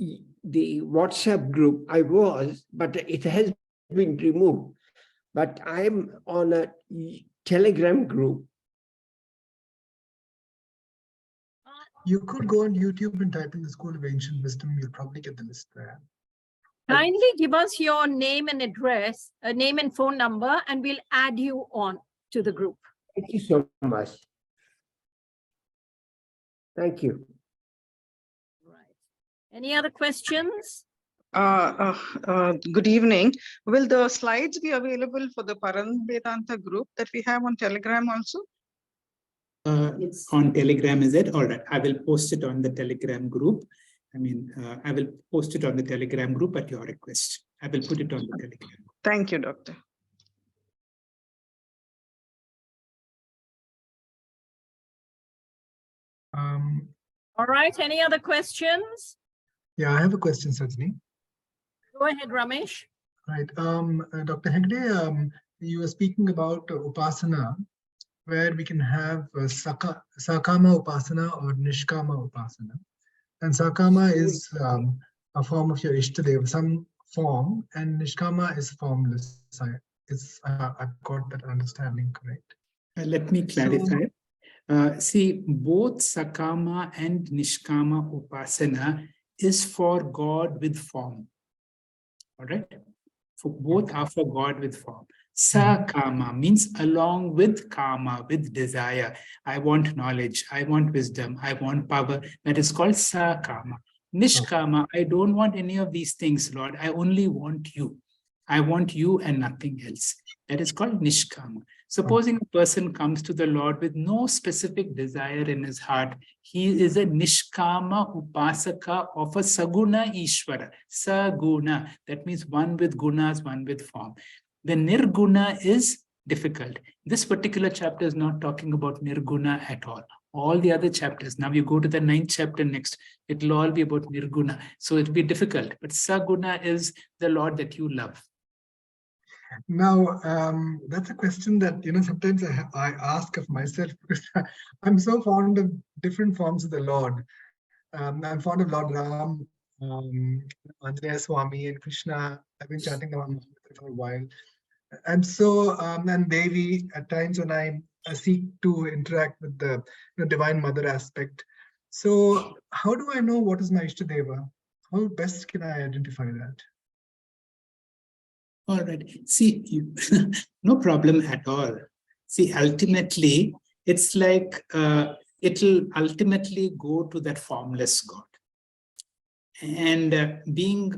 WhatsApp group. I was, but it has been removed. But I'm on a Telegram group. You could go on YouTube and type in the School of Ancient Wisdom. You'll probably get the list there. Kindly give us your name and address, a name and phone number, and we'll add you on to the group. Thank you so much. Thank you. Right. Any other questions? Good evening. Will the slides be available for the Param Vedantha group that we have on Telegram also? On Telegram, is it? All right. I will post it on the Telegram group. I will post it on the Telegram group at your request. I will put it on the Telegram. Thank you, Doctor. All right. Any other questions? Yeah, I have a question, Sajani. Go ahead, Ramesh. Right. Dr. Hegde, you were speaking about Upasana, where we can have Sakama Upasana or Nishkama Upasana. And Sakama is a form of your Ishtadeva, some form, and Nishkama is formless. I've got that understanding correct. Let me clarify. See, both Sakama and Nishkama Upasana is for God with form. All right? For both are for God with form. Sakama means along with kama, with desire. I want knowledge, I want wisdom, I want power. That is called Sakama. Nishkama, I don't want any of these things, Lord. I only want you. I want you and nothing else. That is called Nishkama. Supposing a person comes to the Lord with no specific desire in his heart, he is a Nishkama Upasaka of a Saguna Ishvara. Saguna, that means one with gunas, one with form. The Nirguna is difficult. This particular chapter is not talking about Nirguna at all. All the other chapters, now you go to the 9th chapter next, it will all be about Nirguna. So it will be difficult. But Saguna is the Lord that you love. Now, that's a question that, sometimes I ask of myself, because I'm so fond of different forms of the Lord. I'm fond of Lord Ram, Anjaneya Swami, and Krishna. I've been chanting around for a while. And so, and Devi, at times when I seek to interact with the Divine Mother aspect. So how do I know what is my Ishtadeva? How best can I identify that? All right. See, no problem at all. See, ultimately, it's like it'll ultimately go to that formless God. And being,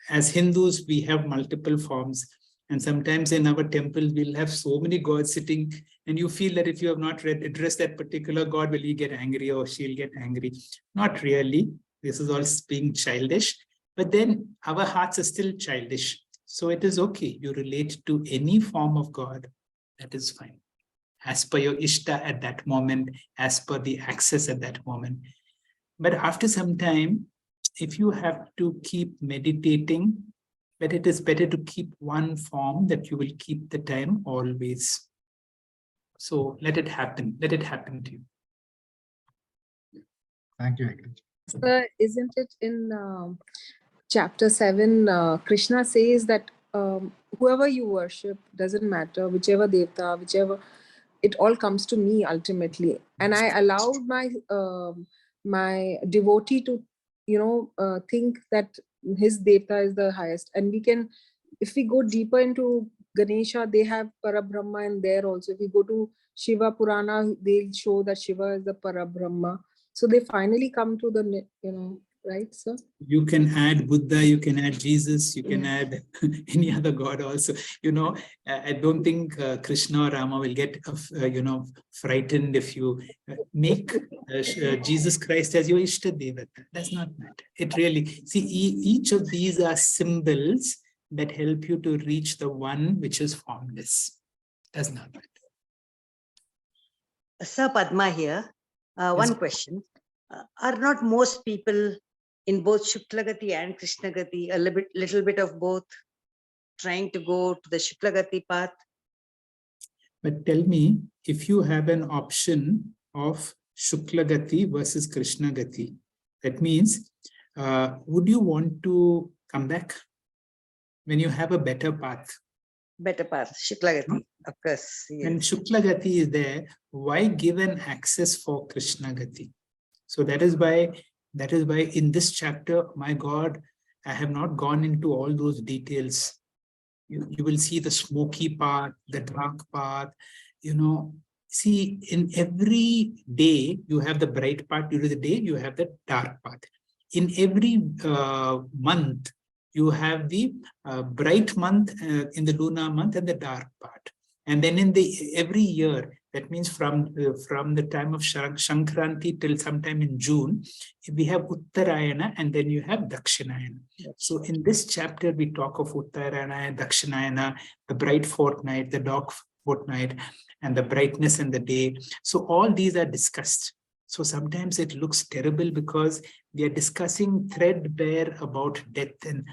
as Hindus, we have multiple forms. And sometimes in our temples, we'll have so many gods sitting, and you feel that if you have not addressed that particular God, will he get angry or she'll get angry? Not really. This is all being childish. But then our hearts are still childish. So it is okay. You relate to any form of God. That is fine. As per your Ishta at that moment, as per the access at that moment. But after some time, if you have to keep meditating, but it is better to keep one form that you will keep the time always. So let it happen. Let it happen to you. Thank you, Hegde. Sir, isn't it in chapter 7, Krishna says that whoever you worship, doesn't matter, whichever devta, whichever, it all comes to me ultimately. And I allowed my my devotee to, think that his devta is the highest. And we can, if we go deeper into Ganesha, they have Parabrahma in there also. If we go to Shiva Purana, they'll show that Shiva is the Parabrahma. So they finally come to the, right, sir? You can add Buddha, you can add Jesus, you can add any other god also. I don't think Krishna or Rama will get, frightened if you make Jesus Christ as your Ishta Devata. Does not matter. It really, see, each of these are symbols that help you to reach the one which is formless. Does not matter. Sir, Padma here. One question. Are not most people in both Shuklagati and Krishnagati a little bit of both, trying to go to the Shuklagati path? But tell me, if you have an option of Shuklagati versus Krishnagati, that means, would you want to come back when you have a better path? Better path, Shuklagati, of course. Yes. And Shuklagati is there, why give an access for Krishnagati? So that is why in this chapter, my God, I have not gone into all those details. You will see the smoky path, the dark path, see, in every day, you have the bright part during the day, you have the dark path. In every month, you have the bright month in the lunar month and the dark part. And then in every year, that means from the time of Shankranti till sometime in June, we have Uttarayana and then you have Dakshinayana. So in this chapter, we talk of Uttarayana, Dakshinayana, the bright fortnight, the dark fortnight, and the brightness in the day. So all these are discussed. So sometimes it looks terrible because we are discussing threadbare about death and